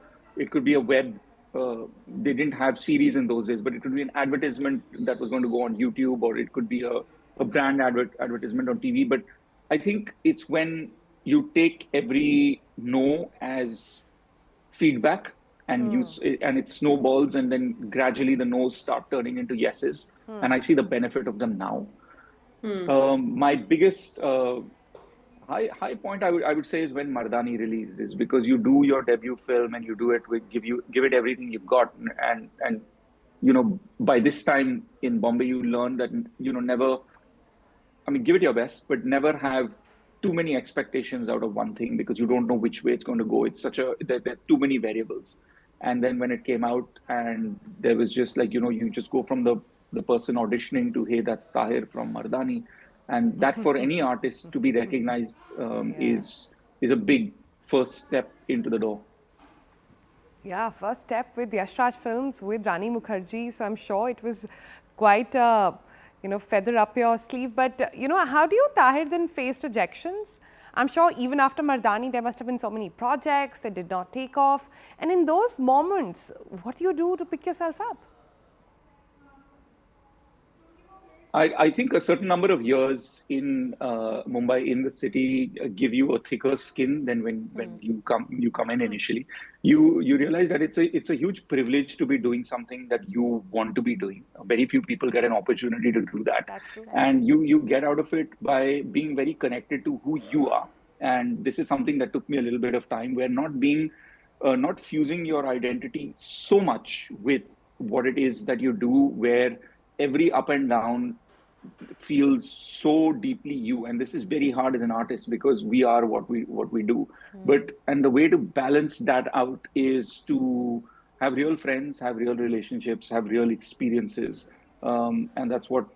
F: web. They didn't have series in those days, but it could be an advertisement that was going to go on YouTube, or it could be a brand advertisement on TV. But I think it's when you take every no as feedback and and it snowballs, and then gradually the no's start turning into yeses. And I see the benefit of them now. My biggest high point I would say is when Mardani released, is because you do your debut film and you do it with give it everything you've got, and by this time in Bombay you learn that never, I mean, give it your best, but never have too many expectations out of one thing, because you don't know which way it's going to go. It's there are too many variables. And then when it came out, and there was just like, you just go from the person auditioning to, hey, that's Tahir from Mardani. And that for any artist to be recognized is a big first step into the door.
B: Yeah, first step with Yash Raj Films with Rani Mukherjee. So I'm sure it was quite feather up your sleeve. But how do you, Tahir, then face rejections? I'm sure even after Mardani, there must have been so many projects that did not take off. And in those moments, what do you do to pick yourself up?
F: I think a certain number of years in Mumbai, in the city, give you a thicker skin than when you come in initially. You realize that it's a huge privilege to be doing something that you want to be doing. Very few people get an opportunity to do that.
B: That's true.
F: And you get out of it by being very connected to who you are. And this is something that took me a little bit of time, where not fusing your identity so much with what it is that you do, where every up and down feels so deeply you. And this is very hard as an artist, because we are what we do. And the way to balance that out is to have real friends, have real relationships, have real experiences. And that's what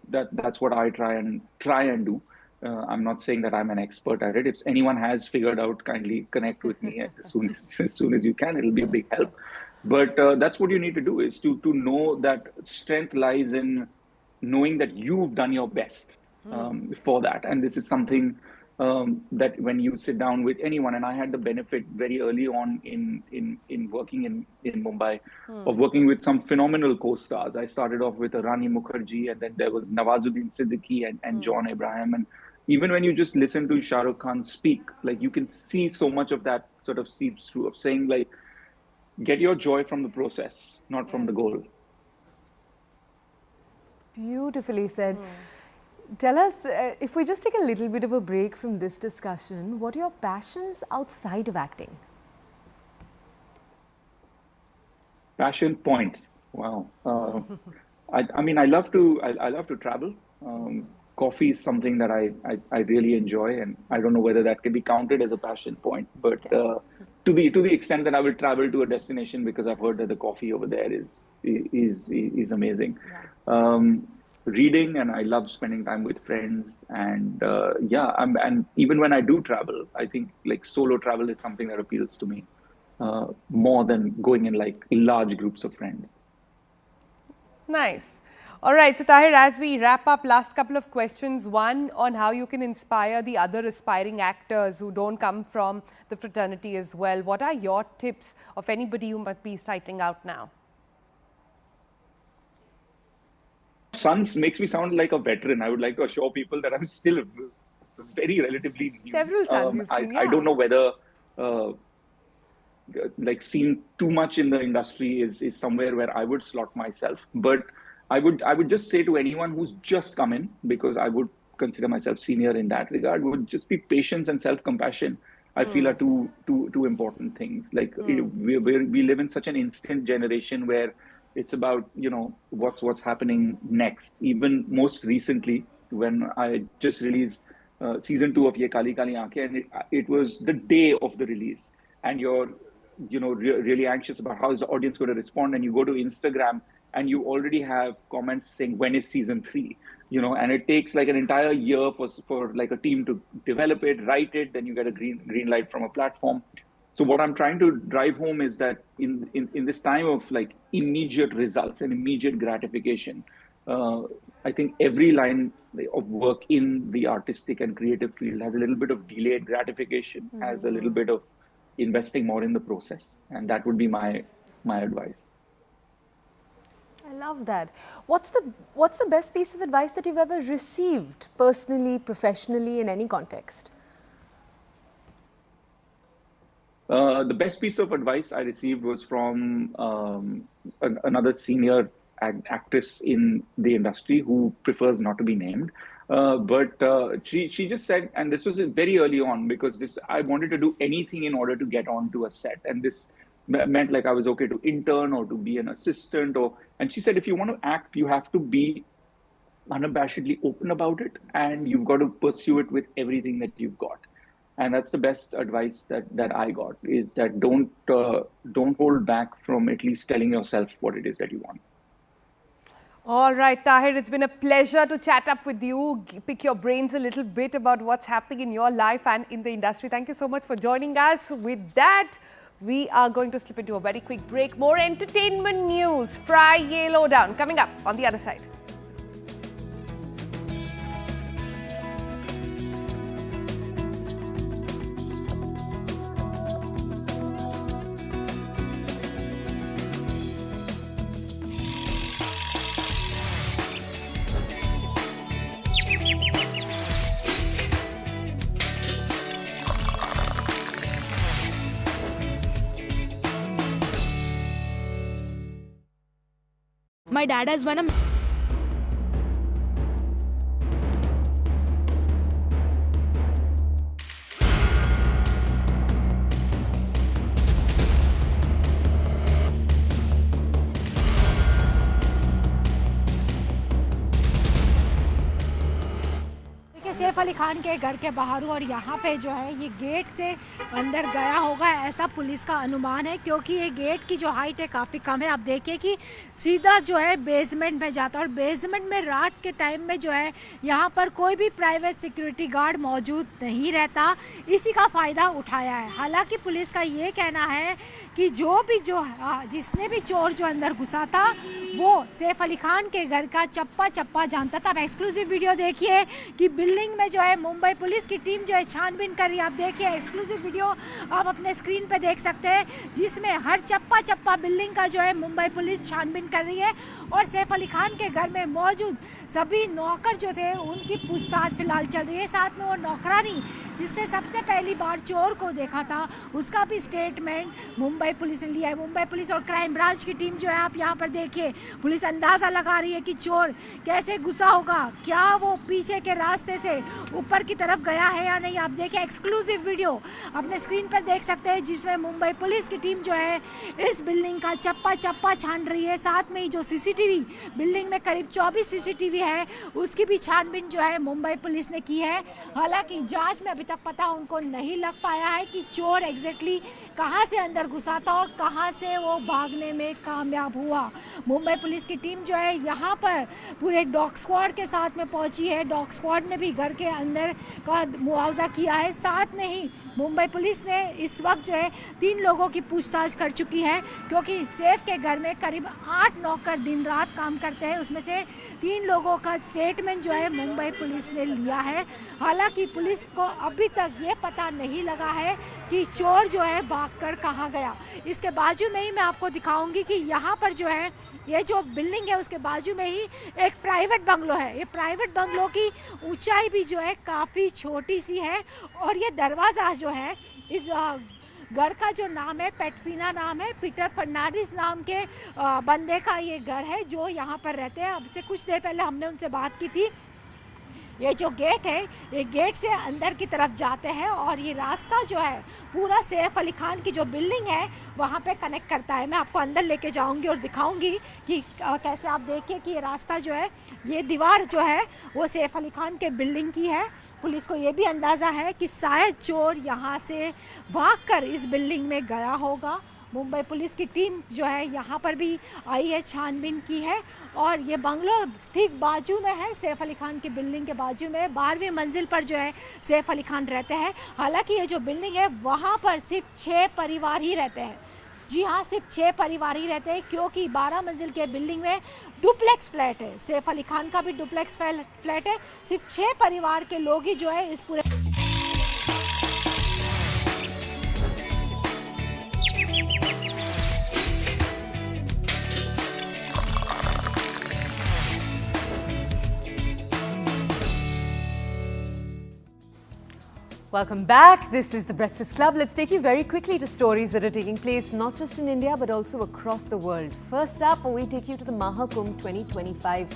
F: I try and do. I'm not saying that I'm an expert at it. If anyone has figured out, kindly connect with me as soon as you can. It'll be a big help. But that's what you need to do, is to know that strength lies in knowing that you've done your best for that. And this is something that when you sit down with anyone, and I had the benefit very early on in working in Mumbai of working with some phenomenal co-stars. I started off with Rani Mukherjee, and then there was Nawazuddin Siddiqui and John Abraham. And even when you just listen to Shah Rukh Khan speak, like, you can see so much of that sort of seeps through, of saying, like, get your joy from the process, not from the goal.
A: Beautifully said. Tell us, if we just take a little bit of a break from this discussion, what are your passions outside of acting?
F: Passion points. Wow. I mean, I love to travel. Coffee is something that I really enjoy, and I don't know whether that can be counted as a passion point, but to the extent that I will travel to a destination because I've heard that the coffee over there is amazing. Reading, and I love spending time with friends, and and even when I do travel, I think like solo travel is something that appeals to me more than going in like large groups of friends.
B: Nice. All right, so Tahir, as we wrap up, last couple of questions. One on how you can inspire the other aspiring actors who don't come from the fraternity as well. What are your tips of anybody who might be starting out now?
F: Sons makes me sound like a veteran. I would like to assure people that I'm still very relatively new.
B: Several sons you've seen,
F: I don't know whether like seeing too much in the industry is somewhere where I would slot myself. But I would just say to anyone who's just come in, because I would consider myself senior in that regard, would just be patience and self-compassion. I feel are two important things. Like we live in such an instant generation where it's about, what's happening next. Even most recently, when I just released season 2 of Ye Kali Kali Aankhein, and it was the day of the release, and you're really anxious about how is the audience going to respond, and you go to Instagram and you already have comments saying when is season 3, and it takes like an entire year for like a team to develop it, write it, then you get a green light from a platform. So what I'm trying to drive home is that in this time of like immediate results and immediate gratification, I think every line of work in the artistic and creative field has a little bit of delayed gratification, has a little bit of investing more in the process, and that would be my advice.
A: I love that. What's the best piece of advice that you've ever received personally, professionally, in any context?
F: The best piece of advice I received was from another senior actress in the industry who prefers not to be named. But she just said, and this was very early on, because I wanted to do anything in order to get onto a set. And this meant like I was okay to intern or to be an assistant. And she said, if you want to act, you have to be unabashedly open about it, and you've got to pursue it with everything that you've got. And that's the best advice that I got, is that don't hold back from at least telling yourself what it is that you want.
B: All right, Tahir, it's been a pleasure to chat up with you, pick your brains a little bit about what's happening in your life and in the industry. Thank you so much for joining us. With that, we are going to slip into a very quick break. More entertainment news, Fry Ye Lowdown, coming up on the other side.
G: My dad has won a
E: Saif Ali Khan के घर के बाहर हूँ और यहाँ पे जो है ये गेट से अंदर गया होगा, ऐसा पुलिस का अनुमान है, क्योंकि ये गेट की जो हाइट है काफ़ी कम है। आप देखिए कि सीधा जो है बेसमेंट में जाता है, और बेसमेंट में रात के टाइम में जो है यहाँ पर कोई भी प्राइवेट सिक्योरिटी गार्ड मौजूद नहीं रहता, इसी का फ़ायदा उठाया है। हालांकि पुलिस का ये कहना है कि जिसने भी चोर जो अंदर घुसा था वो सैफ अली खान के घर का चप्पा चप्पा जानता था। अब एक्सक्लूसिव वीडियो देखिए कि बिल्डिंग में जो है मुंबई पुलिस की टीम जो है छानबीन कर रही है। आप देखिए एक्सक्लूसिव वीडियो आप अपने स्क्रीन पे देख सकते हैं, जिसमें हर चप्पा चप्पा बिल्डिंग का जो है मुंबई पुलिस छानबीन कर रही है। और सैफ अली खान के घर में मौजूद सभी नौकर जो थे उनकी पूछताछ फिलहाल चल रही है। साथ में वो नौकरानी जिसने सबसे पहली बार चोर को देखा था उसका भी स्टेटमेंट मुंबई पुलिस ने लिया है। मुंबई पुलिस और क्राइम ब्रांच की टीम जो है, आप यहाँ पर देखिए, पुलिस अंदाज़ा लगा रही है कि चोर कैसे घुसा होगा, क्या वो पीछे के रास्ते से ऊपर की तरफ गया है या नहीं। आप देखिए एक्सक्लूसिव वीडियो अपने स्क्रीन पर देख सकते हैं, जिसमें मुंबई पुलिस की टीम जो है इस बिल्डिंग का चप्पा चप्पा छान रही है। साथ में ही जो सीसीटीवी बिल्डिंग में करीब 24 सीसीटीवी है उसकी भी छानबीन जो है मुंबई पुलिस ने की है। हालांकि जांच में अभी तक पता उनको नहीं लग पाया है कि चोर एग्जैक्टली कहां से अंदर घुसा था और कहां से वो भागने में कामयाब हुआ। मुंबई पुलिस की टीम जो है यहाँ पर पूरे डॉग स्क्वाड के साथ में पहुंची है। डॉग स्क्वाड ने भी घर के अंदर का मुआवजा किया है। साथ में ही मुंबई पुलिस ने इस वक्त जो है 3 लोगों की पूछताछ कर चुकी है, क्योंकि सैफ के घर में करीब 8 नौकर दिन रात काम करते हैं, उसमें से 3 लोगों का स्टेटमेंट जो है मुंबई पुलिस ने लिया है। हालांकि पुलिस को अभी तक ये पता नहीं लगा है कि चोर जो है भागकर कहाँ गया। इसके बाजू में ही मैं आपको दिखाऊंगी कि यहाँ पर जो है ये जो बिल्डिंग है उसके बाजू में ही एक प्राइवेट बंगलो है। ये प्राइवेट बंगलो की ऊंचाई भी जो है काफ़ी छोटी सी है, और ये दरवाज़ा जो है इस घर का जो नाम है पेटफीना नाम है, पीटर फर्नांडिस नाम के बंदे का ये घर है जो यहाँ पर रहते हैं। अब से कुछ देर पहले हमने उनसे बात की थी। ये जो गेट है ये गेट से अंदर की तरफ जाते हैं और ये रास्ता जो है पूरा सैफ अली खान की जो बिल्डिंग है वहाँ पे कनेक्ट करता है। मैं आपको अंदर लेके जाऊँगी और दिखाऊँगी कि कैसे। आप देखिए कि ये रास्ता जो है, ये दीवार जो है वो सैफ अली खान के बिल्डिंग की है। पुलिस को ये भी अंदाज़ा है कि शायद चोर यहाँ से भागकर इस बिल्डिंग में गया होगा मुंबई पुलिस की टीम जो है यहाँ पर भी आई है, छानबीन की है। और ये बंगलो ठीक बाजू में है, सैफ अली खान की बिल्डिंग के बाजू में 12वीं मंजिल पर जो है सैफ अली खान रहते हैं। हालांकि ये जो बिल्डिंग है वहाँ पर सिर्फ 6 परिवार ही रहते हैं। जी हाँ, सिर्फ 6 परिवार ही रहते हैं, क्योंकि 12 मंजिल के बिल्डिंग में डुप्लेक्स फ्लैट है। सैफ अली खान का भी डुप्लेक्स फ्लैट है। सिर्फ 6 परिवार के लोग ही जो है इस पूरे
A: Welcome back. This is the Breakfast Club. Let's take you very quickly to stories that are taking place not just in India but also across the world. First up, we take you to the Maha Kumbh 2025,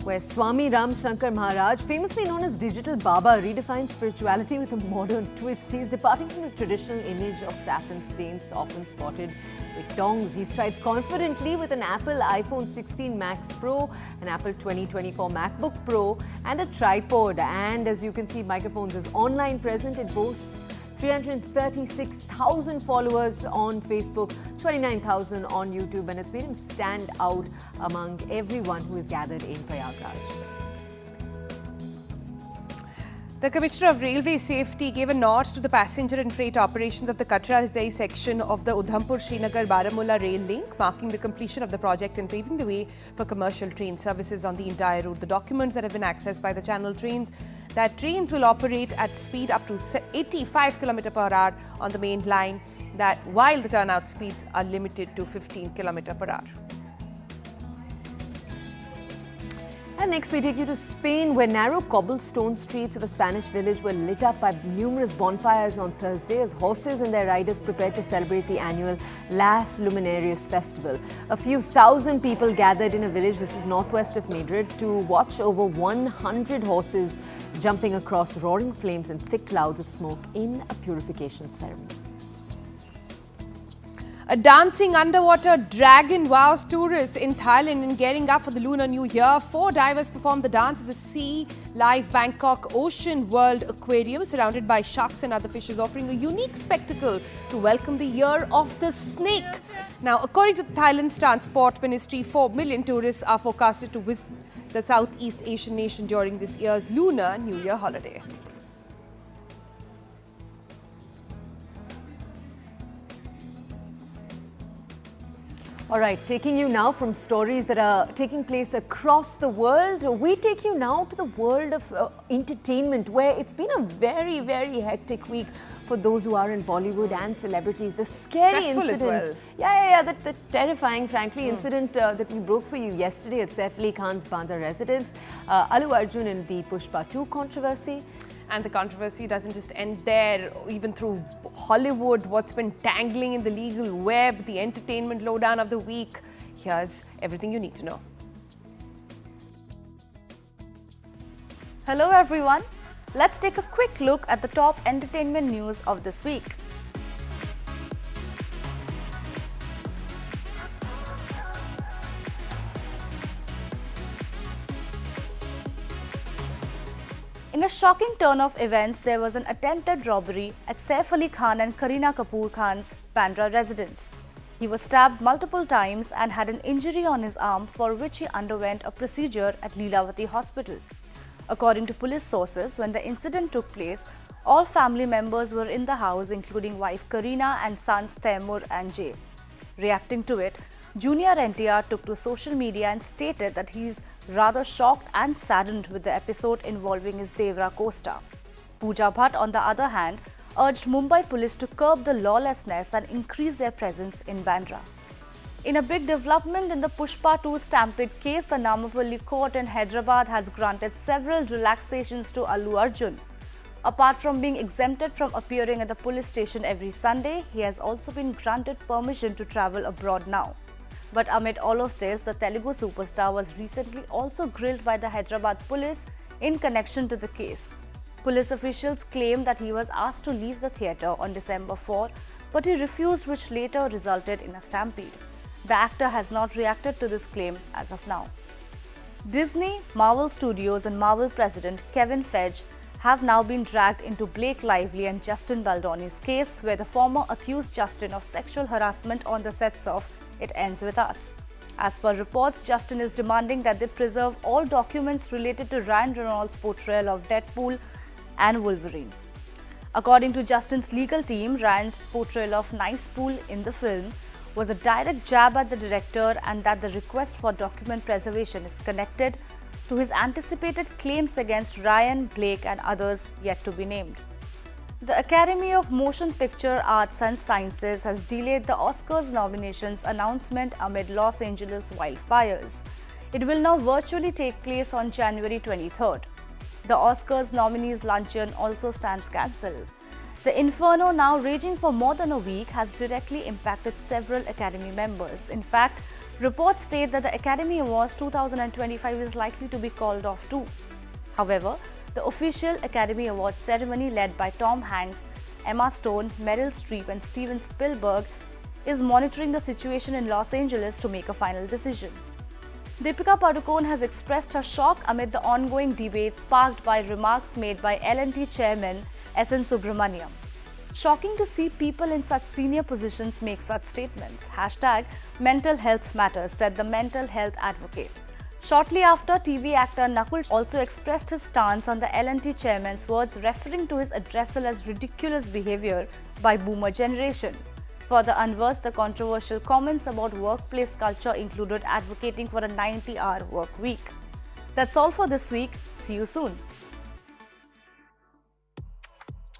A: where Swami Ram Shankar Maharaj, famously known as Digital Baba, redefines spirituality with a modern twist. He's departing from the traditional image of saffron stains often spotted with tongs. He strides confidently with an Apple iPhone 16 Max Pro, an Apple 2024 MacBook Pro and a tripod. And as you can see, microphones is online present. It boasts 336,000 followers on Facebook, 29,000 on YouTube, and it's made him stand out among everyone who is gathered in Prayagraj.
B: The Commissioner of Railway Safety gave a nod to the passenger and freight operations of the Katra section of the Udhampur-Srinagar-Baramulla rail link, marking the completion of the project and paving the way for commercial train services on the entire route. The documents that have been accessed by the channel trains, that trains will operate at speed up to 85 km per hour on the main line, that while the turnout speeds are limited to 15 km per hour.
A: And next we take you to Spain, where narrow cobblestone streets of a Spanish village were lit up by numerous bonfires on Thursday as horses and their riders prepared to celebrate the annual Las Luminarias festival. A few thousand people gathered in a village, this is northwest of Madrid, to watch over 100 horses jumping across roaring flames and thick clouds of smoke in a purification ceremony.
B: A dancing underwater dragon wows tourists in Thailand in gearing up for the Lunar New Year. 4 divers performed the dance at the Sea Life Bangkok Ocean World Aquarium, surrounded by sharks and other fishes, offering a unique spectacle to welcome the Year of the Snake. Now, according to Thailand's Transport Ministry, 4 million tourists are forecasted to visit the Southeast Asian nation during this year's Lunar New Year holiday.
A: All right, taking you now from stories that are taking place across the world, we take you now to the world of entertainment, where it's been a very, very hectic week for those who are in Bollywood and celebrities. The scary
B: Stressful
A: incident,
B: as well.
A: the terrifying, frankly, incident that we broke for you yesterday at Saif Ali Khan's Bandra residence, Allu Arjun and the Pushpa 2 controversy.
B: And the controversy doesn't just end there. Even through Hollywood, what's been tangling in the legal web, the entertainment lowdown of the week. Here's everything you need to know.
H: Hello everyone. Let's take a quick look at the top entertainment news of this week. In a shocking turn of events, there was an attempted robbery at Saif Ali Khan and Kareena Kapoor Khan's Bandra residence. He was stabbed multiple times and had an injury on his arm, for which he underwent a procedure at Leelavati Hospital. According to police sources, when the incident took place, all family members were in the house, including wife Kareena and sons Taimur and Jay. Reacting to it, Junior NTR took to social media and stated that he's rather shocked and saddened with the episode involving his Devra co-star. Pooja Bhatt, on the other hand, urged Mumbai police to curb the lawlessness and increase their presence in Bandra. In a big development in the Pushpa 2 stampede case, the Namapalli court in Hyderabad has granted several relaxations to Allu Arjun. Apart from being exempted from appearing at the police station every Sunday, he has also been granted permission to travel abroad now. But amid all of this, the Telugu superstar was recently also grilled by the Hyderabad police in connection to the case. Police officials claimed that he was asked to leave the theatre on December 4, but he refused, which later resulted in a stampede. The actor has not reacted to this claim as of now. Disney, Marvel Studios and Marvel president Kevin Feige have now been dragged into Blake Lively and Justin Baldoni's case, where the former accused Justin of sexual harassment on the sets of It Ends With Us. As per reports, Justin is demanding that they preserve all documents related to Ryan Reynolds' portrayal of Deadpool and Wolverine. According to Justin's legal team, Ryan's portrayal of Nicepool in the film was a direct jab at the director, and that the request for document preservation is connected to his anticipated claims against Ryan, Blake and others yet to be named. The Academy of Motion Picture Arts and Sciences has delayed the Oscars nominations announcement amid Los Angeles wildfires. It will now virtually take place on January 23rd. The Oscars nominees luncheon also stands cancelled. The inferno, now raging for more than a week, has directly impacted several Academy members. In fact, reports state that the Academy Awards 2025 is likely to be called off too. However, the official Academy Awards ceremony, led by Tom Hanks, Emma Stone, Meryl Streep and Steven Spielberg, is monitoring the situation in Los Angeles to make a final decision. Deepika Padukone has expressed her shock amid the ongoing debate sparked by remarks made by L&T Chairman S.N. Subramaniam. Shocking to see people in such senior positions make such statements. #mental health matters, said the mental health advocate. Shortly after, TV actor Nakul also expressed his stance on the L&T chairman's words, referring to his addressal as ridiculous behavior by boomer generation. Further unversed, the controversial comments about workplace culture included advocating for a 90-hour work week. That's all for this week. See you soon.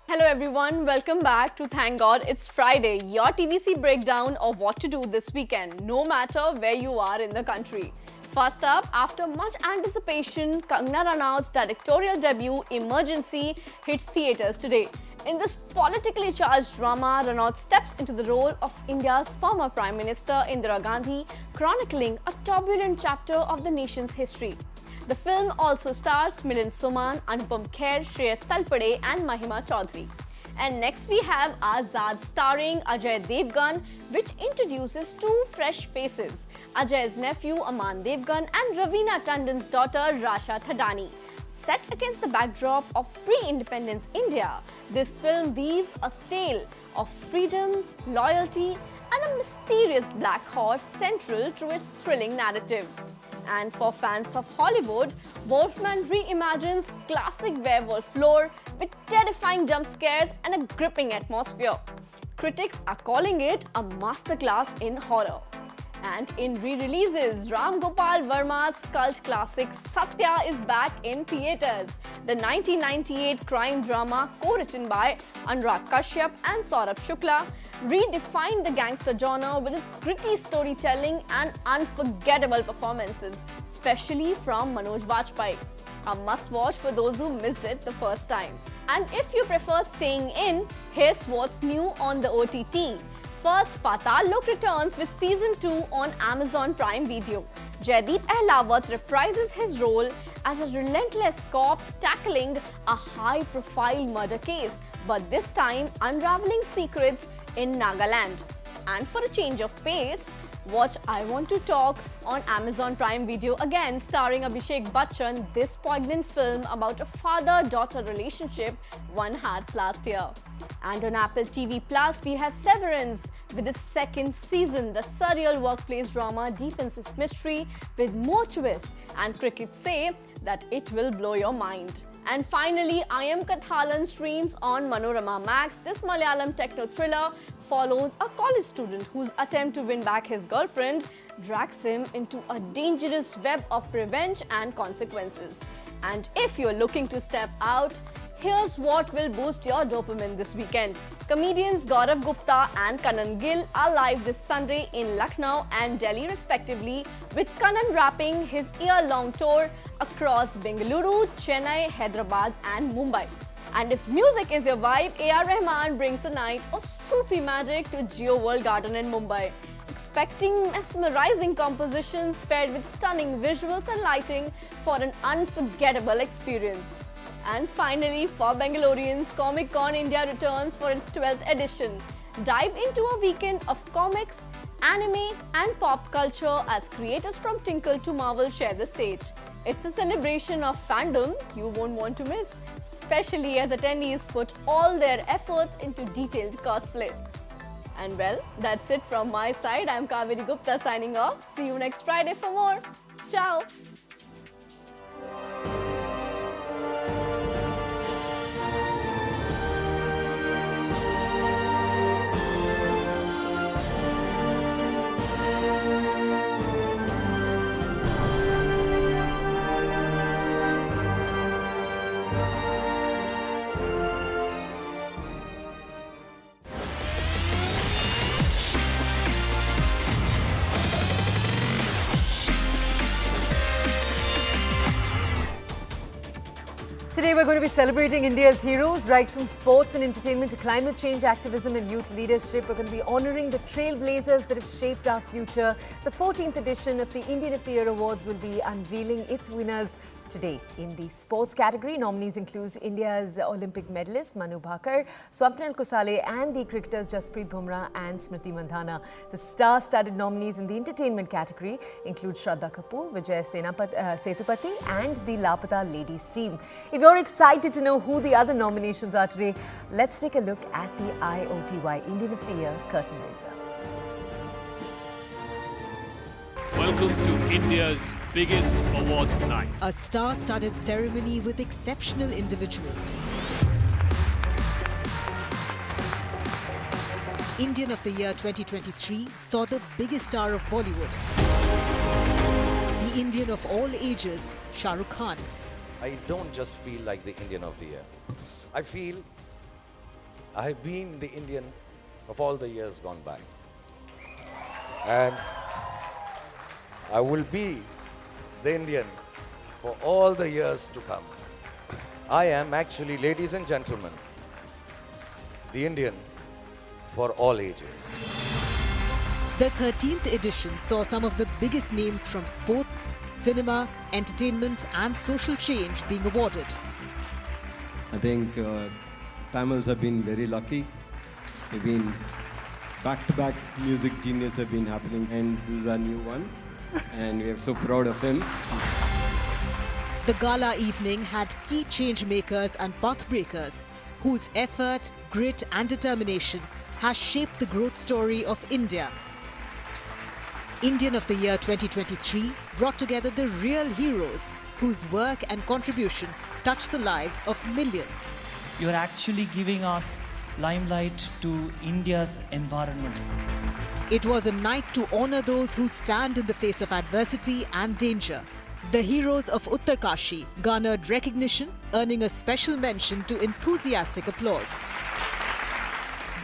I: Hello everyone, welcome back to Thank God It's Friday, your TVC breakdown of what to do this weekend, no matter where you are in the country. First up, after much anticipation, Kangana Ranaut's directorial debut, Emergency, hits theatres today. In this politically charged drama, Ranaut steps into the role of India's former Prime Minister Indira Gandhi, chronicling a turbulent chapter of the nation's history. The film also stars Milind Soman, Anupam Kher, Shreyas Talpade and Mahima Chaudhary. And next we have Azad starring Ajay Devgan, which introduces two fresh faces, Ajay's nephew Aman Devgan and Raveena Tandon's daughter Rasha Thadani. Set against the backdrop of pre-independence India, this film weaves a tale of freedom, loyalty and a mysterious black horse central to its thrilling narrative. And for fans of Hollywood, Wolfman reimagines classic werewolf lore with terrifying jump scares and a gripping atmosphere. Critics are calling it a masterclass in horror. And in re-releases, Ram Gopal Verma's cult classic Satya is back in theatres. The 1998 crime drama, co-written by Anurag Kashyap and Saurabh Shukla, redefined the gangster genre with its gritty storytelling and unforgettable performances, especially from Manoj Bajpayee. A must-watch for those who missed it the first time. And if you prefer staying in, here's what's new on the OTT. First, Patal Lok returns with Season 2 on Amazon Prime Video. Jaideep Ahlawat reprises his role as a relentless cop tackling a high-profile murder case, but this time unraveling secrets in Nagaland. And for a change of pace, watch I Want to Talk on Amazon Prime Video again, starring Abhishek Bachchan, this poignant film about a father-daughter relationship one had last year. And on Apple TV Plus, we have Severance. With its second season, the surreal workplace drama deepens its mystery with more twists, and critics say that it will blow your mind. And finally, I Am Kathalan streams on Manorama Max. This Malayalam techno thriller follows a college student whose attempt to win back his girlfriend drags him into a dangerous web of revenge and consequences. And if you're looking to step out, here's what will boost your dopamine this weekend. Comedians Gaurav Gupta and Kanan Gill are live this Sunday in Lucknow and Delhi respectively, with Kanan wrapping his year-long tour across Bengaluru, Chennai, Hyderabad and Mumbai. And if music is your vibe, A.R. Rahman brings a night of Sufi magic to Geo World Garden in Mumbai. Expecting mesmerizing compositions paired with stunning visuals and lighting for an unforgettable experience. And finally, for Bengalurians, Comic Con India returns for its 12th edition. Dive into a weekend of comics, anime and pop culture as creators from Tinkle to Marvel share the stage. It's a celebration of fandom you won't want to miss. especially as attendees put all their efforts into detailed cosplay. And well, that's it from my side. I'm Kaveri Gupta signing off. See you next Friday for more. Ciao.
A: Today we're going to be celebrating India's heroes, right from sports and entertainment to climate change activism and youth leadership. We're going to be honouring the trailblazers that have shaped our future. The 14th edition of the Indian of the Year Awards will be unveiling its winners today. In the sports category, nominees include India's Olympic medalist Manu Bhaker, Swapnil Kusale and the cricketers Jasprit Bumrah and Smriti Mandhana. The star-studded nominees in the entertainment category include Shraddha Kapoor, Vijay Sethupathi and the Lapata Ladies team. If you're excited to know who the other nominations are today, let's take a look at the IOTY Indian of the Year curtain raiser.
J: Welcome to India's biggest awards night.
K: A star-studded ceremony with exceptional individuals. Indian of the Year 2023 saw the biggest star of Bollywood. The Indian of all ages, Shah Rukh Khan.
L: I don't just feel like the Indian of the Year. I feel I've been the Indian of all the years gone by. And I will be the Indian for all the years to come. I am actually, ladies and gentlemen, the Indian for all ages.
K: The 13th edition saw some of the biggest names from sports, cinema, entertainment and social change being awarded.
M: I think Tamils have been very lucky. They've been back-to-back music genius have been happening, and this is a new one. And we are so proud of him.
K: The gala evening had key change makers and pathbreakers whose effort, grit and determination has shaped the growth story of India. Indian of the Year 2023 brought together the real heroes whose work and contribution touched the lives of millions.
N: You're actually giving us limelight to India's environment.
K: It was a night to honor those who stand in the face of adversity and danger. The heroes of Uttarkashi garnered recognition, earning a special mention to enthusiastic applause.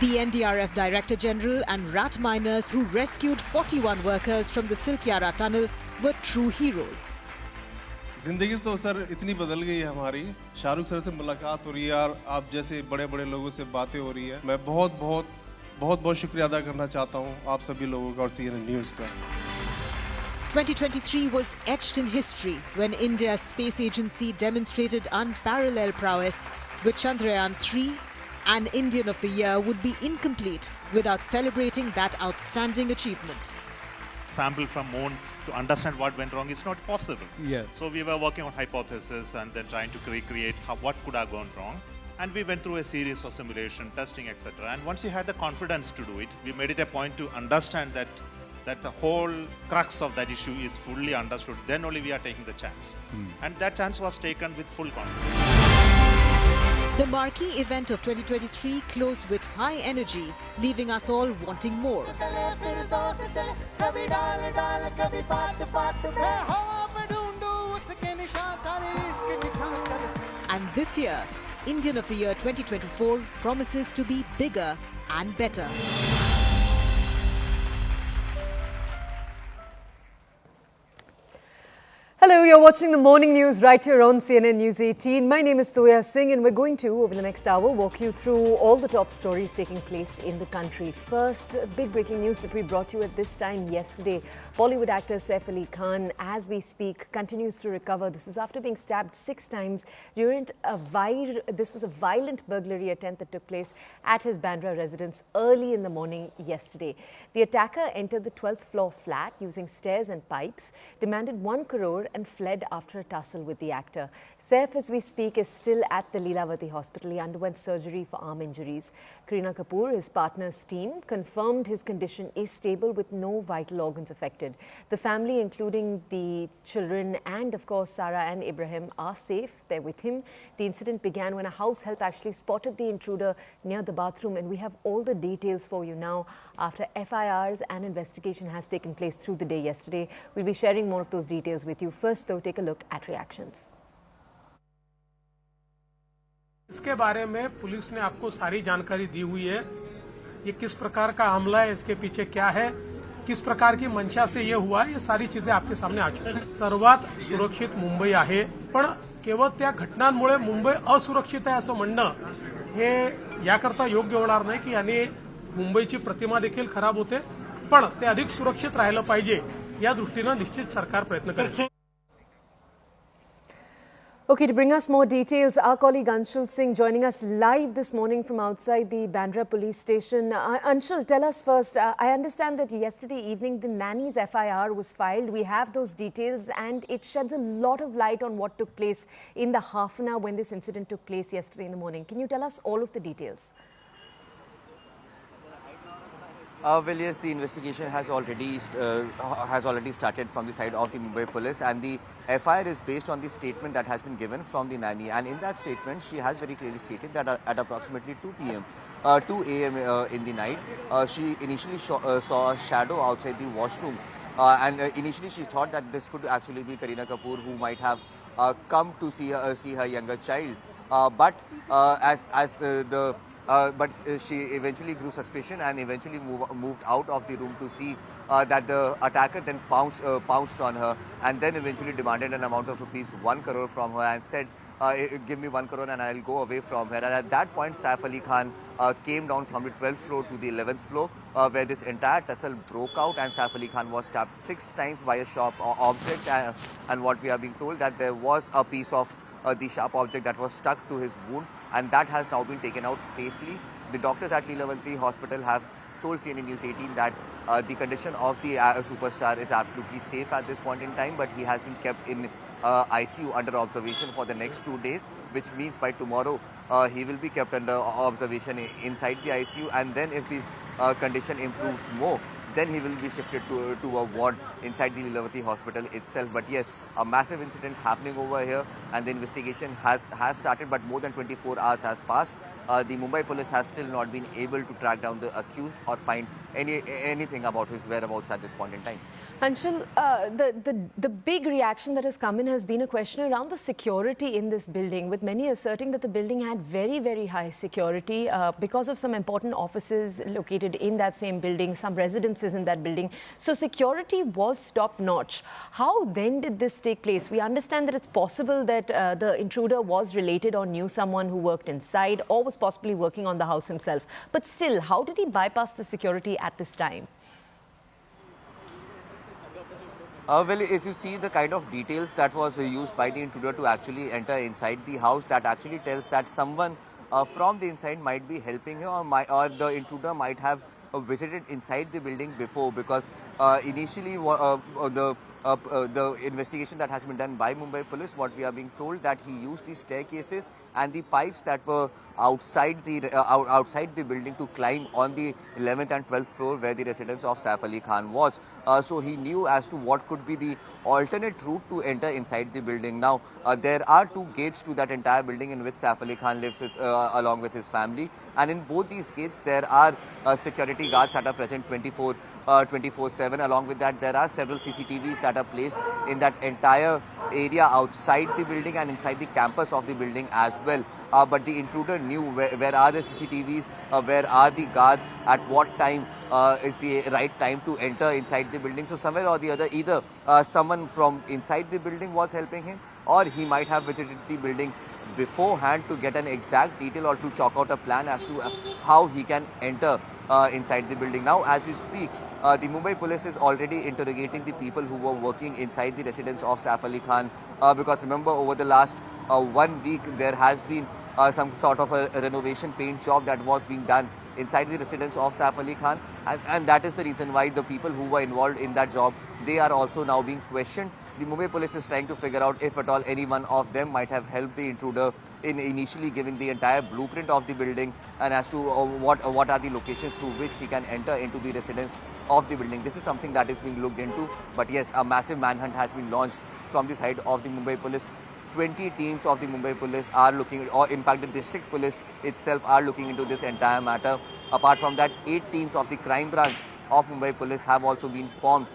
K: The NDRF Director General and rat miners who rescued 41 workers from the Silkyara tunnel were true heroes.
O: जिंदगी तो sir इतनी बदल गई है हमारी Shahrukh sir से मुलाकात हो रही है यार आप जैसे बड़े-बड़े लोगों से बातें हो रही है मैं बहुत शुक्रिया अदा करना चाहता हूं आप सभी लोगों का और CNN न्यूज़ का
K: 2023 was etched in history when India's space agency demonstrated unparalleled prowess with Chandrayaan 3. An Indian of the Year would be incomplete without celebrating that outstanding achievement.
P: Sample from moon to understand what went wrong is not possible.
M: Yeah.
P: So we were working on hypothesis and then trying to recreate what could have gone wrong. And we went through a series of simulation, testing, etc. And once we had the confidence to do it, we made it a point to understand that the whole crux of that issue is fully understood. Then only we are taking the chance. And that chance was taken with full confidence.
K: The marquee event of 2023 closed with high energy, leaving us all wanting more. And this year, Indian of the Year 2024 promises to be bigger and better.
A: Hello, you're watching the morning news right here on CNN News 18. My name is Toya Singh and we're going to, over the next hour, walk you through all the top stories taking place in the country. First, big breaking news that we brought you at this time yesterday. Bollywood actor Saif Ali Khan, as we speak, continues to recover. This is after being stabbed 6 times during this was a violent burglary attempt that took place at his Bandra residence early in the morning yesterday. The attacker entered the 12th floor flat using stairs and pipes, demanded 1 crore and fled after a tussle with the actor. Saif, as we speak, is still at the Lilavati hospital. He underwent surgery for arm injuries. Kareena Kapoor, his partner's team, confirmed his condition is stable with no vital organs affected. The family, including the children and, of course, Sarah and Ibrahim, are safe. They're with him. The incident began when a house help actually spotted the intruder near the bathroom, and we have all the details for you now after FIRs and investigation has taken place through the day yesterday. We'll be sharing more of those details with you. First, though, take a look at reactions.
Q: इसके बारे में police ने आपको सारी जानकारी दी हुई है. ये किस प्रकार का हमला है, इसके पीछे क्या है, किस प्रकार की मंशा से ये हुआ, ये सारी चीजें आपके सामने आ चुकी हैं. सर्वात सुरक्षित मुंबई आहे, पण केवळ त्या घटनांमुळे मुंबई असुरक्षित आहे असं म्हणणं हे याकरता योग्य होणार नाही की याने मुंबईची प्रतिमा देखील खराब होते, पण ते अधिक सुरक्षित राहिलं पाहिजे या दृष्टीने निश्चित सरकार प्रयत्न करेल.
A: Okay, to bring us more details, our colleague Anshul Singh joining us live this morning from outside the Bandra police station. Anshul, tell us first, I understand that yesterday evening the nanny's FIR was filed. We have those details and it sheds a lot of light on what took place in the half an hour when this incident took place yesterday in the morning. Can you tell us all of the details?
R: Well, yes, the investigation has already started from the side of the Mumbai police, and the FIR is based on the statement that has been given from the nanny. And in that statement, she has very clearly stated that at approximately 2 a.m. In the night, she initially saw a shadow outside the washroom, and initially she thought that this could actually be Kareena Kapoor, who might have come to see her younger child. But she eventually grew suspicion and eventually moved out of the room to see that the attacker then pounced on her and then eventually demanded an amount of ₹1 crore from her and said, give me 1 crore and I'll go away from here. And at that point, Saif Ali Khan came down from the 12th floor to the 11th floor where this entire tussle broke out, and Saif Ali Khan was stabbed 6 times by a sharp object. And what we are being told that there was a piece of the sharp object that was stuck to his wound, and that has now been taken out safely. The doctors at Lilavati Hospital have told CNN News 18 that the condition of the superstar is absolutely safe at this point in time, but he has been kept in ICU under observation for the next 2 days, which means by tomorrow he will be kept under observation inside the ICU, and then if the condition improves more, then he will be shifted to a ward inside the Lilavati hospital itself. But yes, a massive incident happening over here, and the investigation has started, but more than 24 hours has passed. The Mumbai police has still not been able to track down the accused or find anything about his whereabouts at this point in time.
A: Anshul, the big reaction that has come in has been a question around the security in this building, with many asserting that the building had very, very high security because of some important offices located in that same building, some residences in that building. So security was top-notch. How then did this take place? We understand that it's possible that the intruder was related or knew someone who worked inside or was possibly working on the house himself. But still, how did he bypass the security at this time?
R: Well, if you see the kind of details that was used by the intruder to actually enter inside the house, that actually tells that someone from the inside might be helping him, or the intruder might have visited inside the building before, because initially the investigation that has been done by Mumbai police, what we are being told that he used the staircases and the pipes that were outside the building to climb on the 11th and 12th floor where the residence of Saif Ali Khan was. So he knew as to what could be the alternate route to enter inside the building. Now, there are 2 gates to that entire building in which Saif Ali Khan lives along with his family. And in both these gates, there are security guards that are present 24/7. Along with that, there are several CCTVs that are placed in that entire area outside the building and inside the campus of the building as well. But the intruder knew where are the CCTVs, where are the guards, at what time is the right time to enter inside the building. So somewhere or the other, either someone from inside the building was helping him, or he might have visited the building beforehand to get an exact detail or to chalk out a plan as to how he can enter inside the building. Now, as we speak, the Mumbai police is already interrogating the people who were working inside the residence of Saif Ali Khan, because remember, over the last 1 week, there has been some sort of a renovation paint job that was being done inside the residence of Saif Ali Khan, and that is the reason why the people who were involved in that job, they are also now being questioned The Mumbai police is trying to figure out if at all any one of them might have helped the intruder in initially giving the entire blueprint of the building and as to what are the locations through which he can enter into the residence of the building. This is something that is being looked into. But yes, a massive manhunt has been launched from the side of the Mumbai police. 20 teams of the Mumbai police are looking, or in fact the district police itself are looking into this entire matter. Apart from that, 8 teams of the crime branch of Mumbai police have also been formed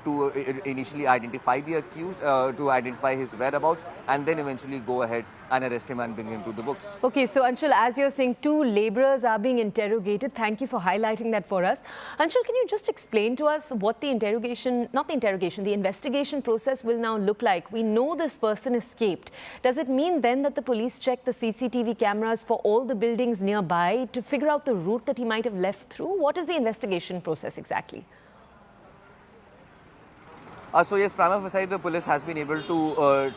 R: to initially identify the accused, to identify his whereabouts, and then eventually go ahead and arrest him and bring him to the books.
A: Okay, so Anshul, as you're saying, 2 laborers are being interrogated. Thank you for highlighting that for us. Anshul, can you just explain to us what the the investigation process will now look like? We know this person escaped. Does it mean then that the police check the CCTV cameras for all the buildings nearby to figure out the route that he might have left through? What is the investigation process exactly?
R: So yes, prima facie, the police has been able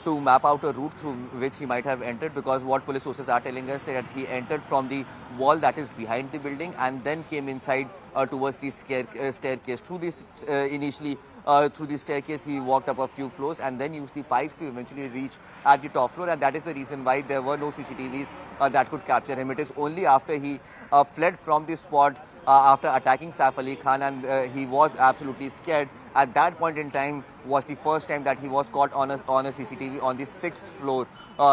R: to map out a route through which he might have entered, because what police sources are telling us that he entered from the wall that is behind the building and then came inside towards the staircase. Through this initially through the staircase he walked up a few floors and then used the pipes to eventually reach at the top floor, and that is the reason why there were no CCTVs that could capture him. It is only after he fled from the spot after attacking Saif Ali Khan, and he was absolutely scared. At that point in time was the first time that he was caught on a CCTV on the 6th floor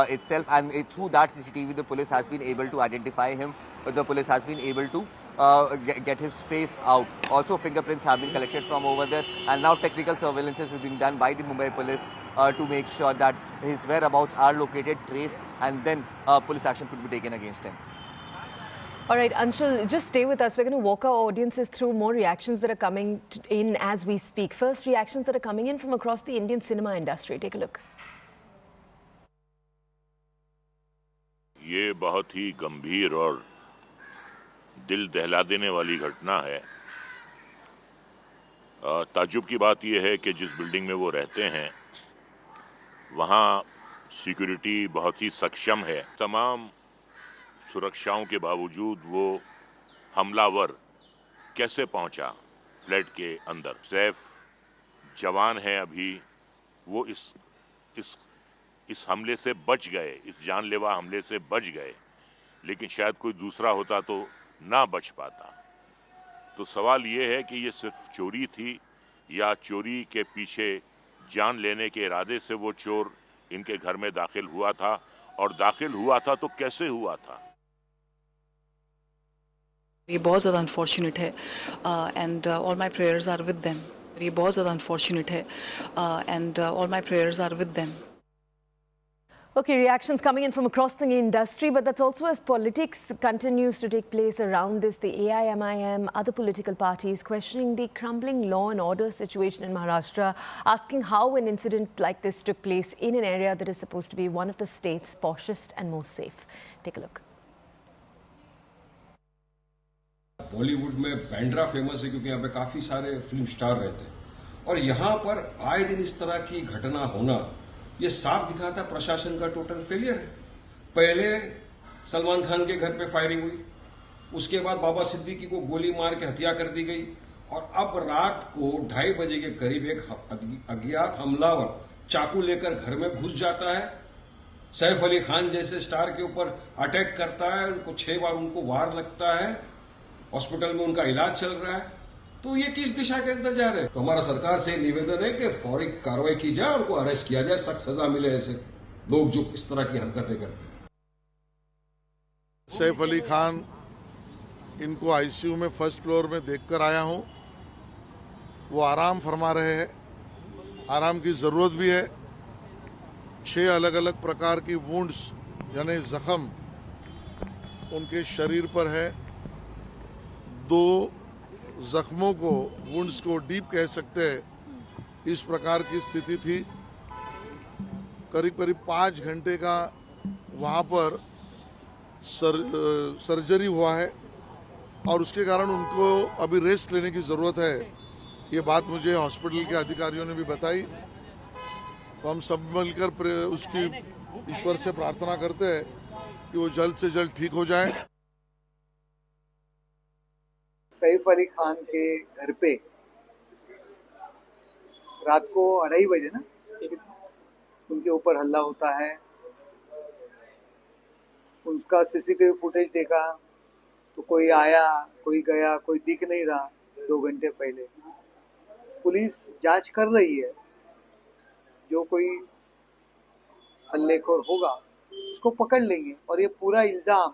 R: itself, and through that CCTV the police has been able to identify him. The police has been able to get his face out. Also fingerprints have been collected from over there, and now technical surveillance is being done by the Mumbai police to make sure that his whereabouts are located, traced, and then police action could be taken against him.
A: All right, Anshul, just stay with us. We're going to walk our audiences through more reactions that are coming in as we speak. First, reactions that are coming in from across the Indian cinema industry. Take a look.
S: ये बहुत ही गंभीर और दिल दहला देने वाली घटना है। ताज्जुब की बात यह है कि जिस बिल्डिंग में वो रहते हैं वहाँ सिक्योरिटी बहुत ही सक्षम है। तमाम सुरक्षाओं के बावजूद वो हमलावर कैसे पहुंचा फ्लैट के अंदर। सैफ जवान है अभी, वो इस हमले से बच गए, इस जानलेवा हमले से बच गए, लेकिन शायद कोई दूसरा होता तो ना बच पाता। तो सवाल ये है कि ये सिर्फ चोरी थी या चोरी के पीछे जान लेने के इरादे से वो चोर इनके घर में दाखिल हुआ था, और दाखिल हुआ था तो कैसे हुआ था।
T: ये बहुत ज़्यादा अनफॉर्चुनेट है and all my prayers are with them. ये बहुत ज़्यादा अनफॉर्चुनेट है and all my prayers are with them.
A: Okay, reactions coming in from across the industry, but that's also as politics continues to take place around this. The AIMIM, other political parties questioning the crumbling law and order situation in Maharashtra, asking how an incident like this took place in an area that is supposed to be one of the state's poshest and most safe. Take a look.
U: Bollywood में Bandra famous है क्योंकि यहाँ पे काफी सारे film star रहते हैं, और यहाँ पर आए दिन इस तरह की घटना होना ये साफ दिखाता प्रशासन का टोटल फेलियर है। पहले सलमान खान के घर पे फायरिंग हुई, उसके बाद बाबा सिद्दीकी को गोली मार के हत्या कर दी गई, और अब रात को 2:30 बजे के करीब एक अज्ञात हमलावर चाकू लेकर घर में घुस जाता है, सैफ अली खान जैसे स्टार के ऊपर अटैक करता है, उनको 6 बार उनको वार लगता है, हॉस्पिटल में उनका इलाज चल रहा है। तो ये किस दिशा के अंदर जा रहे हैं? तो हमारा सरकार से निवेदन है कि फौरी कार्रवाई की जाए और उनको अरेस्ट किया जाए, सख्त सजा मिले ऐसे लोग जो इस तरह की हरकतें करते हैं।
V: सैफ अली खान, इनको आईसीयू में फर्स्ट फ्लोर में देखकर आया हूं। वो आराम फरमा रहे हैं, आराम की जरूरत भी है। 6 अलग अलग प्रकार की वुंड्स यानी जख्म उनके शरीर पर है। 2 जख्मों को, वुंड्स को डीप कह सकते हैं, इस प्रकार की स्थिति थी। करीब करीब 5 घंटे का वहाँ पर सर्जरी हुआ है, और उसके कारण उनको अभी रेस्ट लेने की ज़रूरत है। ये बात मुझे हॉस्पिटल के अधिकारियों ने भी बताई। तो हम सब मिलकर उसकी ईश्वर से प्रार्थना करते हैं कि वो जल्द से जल्द ठीक हो जाए।
W: सैफ अली खान के घर पे रात को 2:30 बजे ना
C: उनके ऊपर हल्ला होता है। उसका सीसीटीवी फुटेज देखा तो कोई आया, कोई गया, कोई दिख नहीं रहा 2 घंटे पहले। पुलिस जांच कर रही है, जो कोई हल्लेखोर होगा उसको पकड़ लेंगे। और ये पूरा इल्जाम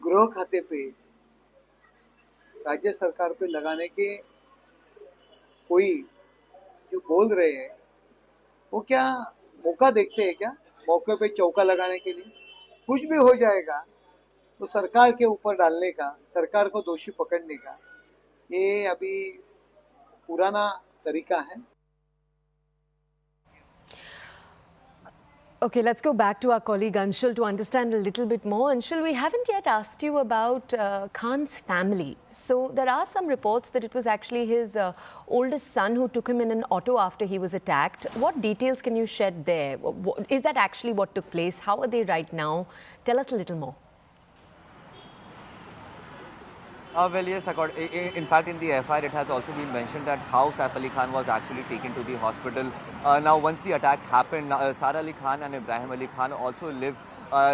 C: गृह खाते पे, राज्य सरकार पे लगाने के कोई जो बोल रहे हैं वो क्या मौका देखते हैं क्या? मौके पे चौका लगाने के लिए कुछ भी हो जाएगा तो सरकार के ऊपर डालने का, सरकार को दोषी पकड़ने का, ये अभी पुराना तरीका है।
A: Okay, let's go back to our colleague Anshul to understand a little bit more. Anshul, we haven't yet asked you about Khan's family. So there are some reports that it was actually his oldest son who took him in an auto after he was attacked. What details can you shed there? Is that actually what took place? How are they right now? Tell us a little more.
R: Well, yes, in fact, in the FIR, it has also been mentioned that how Saif Ali Khan was actually taken to the hospital. Now, once the attack happened, Sara Ali Khan and Ibrahim Ali Khan also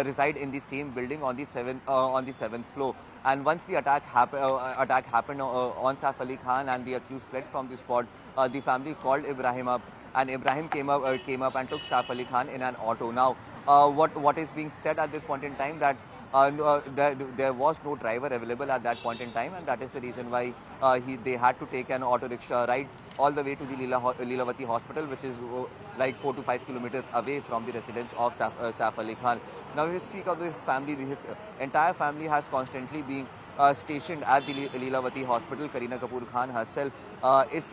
R: reside in the same building on the seventh floor. And once the attack happened on Saif Ali Khan and the accused fled from the spot, the family called Ibrahim up, and Ibrahim came up and took Saif Ali Khan in an auto. Now, what is being said at this point in time that there was no driver available at that point in time, and that is the reason why they had to take an auto rickshaw ride all the way to the Lilavati hospital, which is like 4 to 5 kilometers away from the residence of Saif Ali Khan. Now, if you speak of this family, his entire family has constantly been stationed at the Lilavati hospital. Kareena Kapoor Khan herself is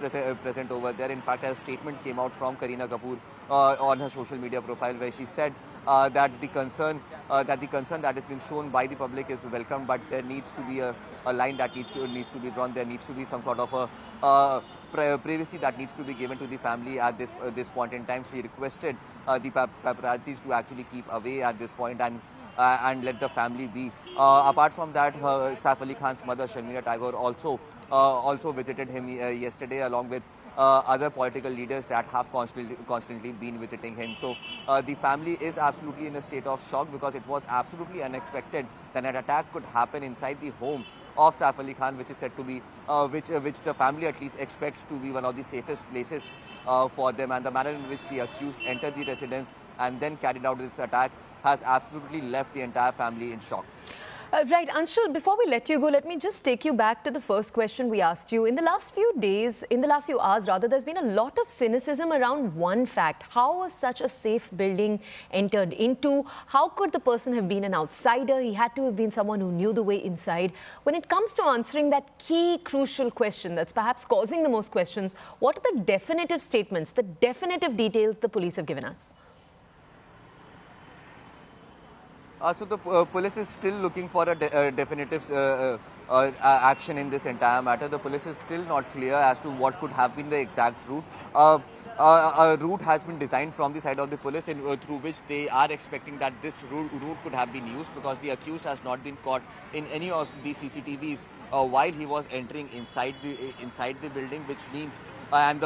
R: present over there. In fact, a statement came out from Kareena Kapoor on her social media profile, where she said that the concern that is being shown by the public is welcome, but there needs to be a line that needs to be drawn. There needs to be some sort of a privacy that needs to be given to the family at this point in time. She requested the paparazzis to actually keep away at this point and let the family be. Apart from that, Saif Ali Khan's mother, Sharmila Tagore, also visited him yesterday, along with other political leaders that have constantly been visiting him. So the family is absolutely in a state of shock, because it was absolutely unexpected that an attack could happen inside the home of Saif Ali Khan, which is said to be, which the family at least expects to be one of the safest places for them. And the manner in which the accused entered the residence and then carried out this attack has absolutely left the entire family in shock.
A: Right, Anshul, before we let you go, let me just take you back to the first question we asked you. In the last few hours, there's been a lot of cynicism around one fact. How was such a safe building entered into? How could the person have been an outsider? He had to have been someone who knew the way inside. When it comes to answering that key, crucial question that's perhaps causing the most questions, what are the definitive statements, the definitive details the police have given us?
R: So the police is still looking for a definitive action in this entire matter. The police is still not clear as to what could have been the exact route. A route has been designed from the side of the police through which they are expecting that this route could have been used, because the accused has not been caught in any of the CCTVs while he was entering inside the building, which means and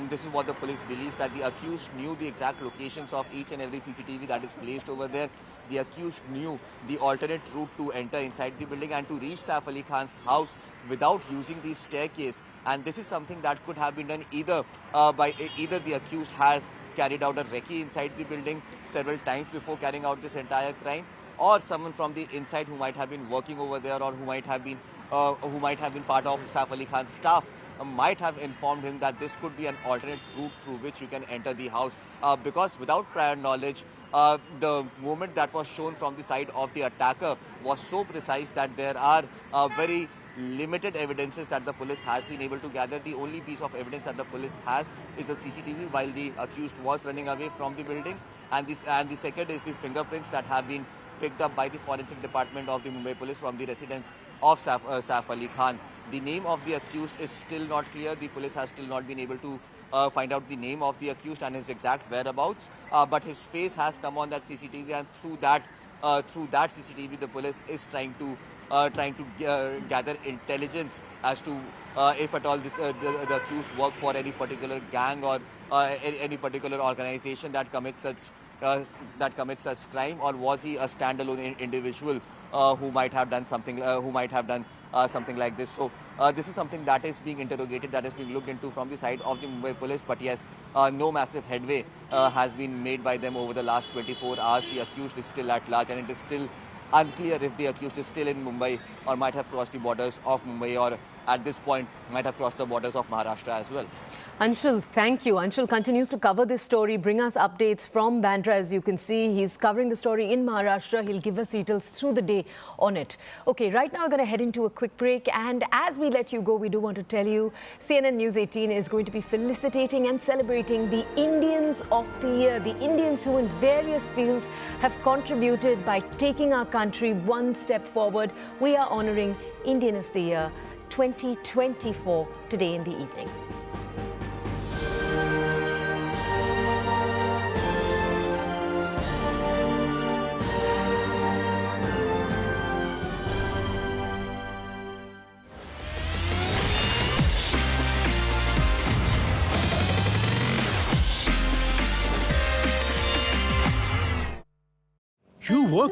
R: this is what the police believes, that the accused knew the exact locations of each and every CCTV that is placed over there. The accused knew the alternate route to enter inside the building and to reach Saif Ali Khan's house without using the staircase. And this is something that could have been done either either the accused has carried out a recce inside the building several times before carrying out this entire crime, or someone from the inside who might have been working over there, or who might have been part of Saif Ali Khan's staff, might have informed him that this could be an alternate route through which you can enter the house, because without prior knowledge, the movement that was shown from the side of the attacker was so precise that there are very limited evidences that the police has been able to gather. The only piece of evidence that the police has is a CCTV while the accused was running away from the building, and the second is the fingerprints that have been picked up by the forensic department of the Mumbai police from the residence of Saif Ali Khan. The name of the accused is still not clear. The police has still not been able to find out the name of the accused and his exact whereabouts, but his face has come on that CCTV, and through that CCTV the police is trying to gather intelligence as to if at all the accused work for any particular gang, or any particular organization that commits such crime, or was he a standalone individual who might have done something something like this? So this is something that is being interrogated, that is being looked into from the side of the Mumbai police. But yes, no massive headway has been made by them over the last 24 hours. The accused is still at large, and it is still unclear if the accused is still in Mumbai or might have crossed the borders of Mumbai, or at this point might have crossed the borders of Maharashtra as well.
A: Anshul, thank you. Anshul continues to cover this story, bring us updates from Bandra. As you can see, he's covering the story in Maharashtra. He'll give us details through the day on it. Okay, right now we're going to head into a quick break. And as we let you go, we do want to tell you, CNN News 18 is going to be felicitating and celebrating the Indians of the Year, the Indians who in various fields have contributed by taking our country one step forward. We are honoring Indian of the Year 2024 today in the evening.
D: You work.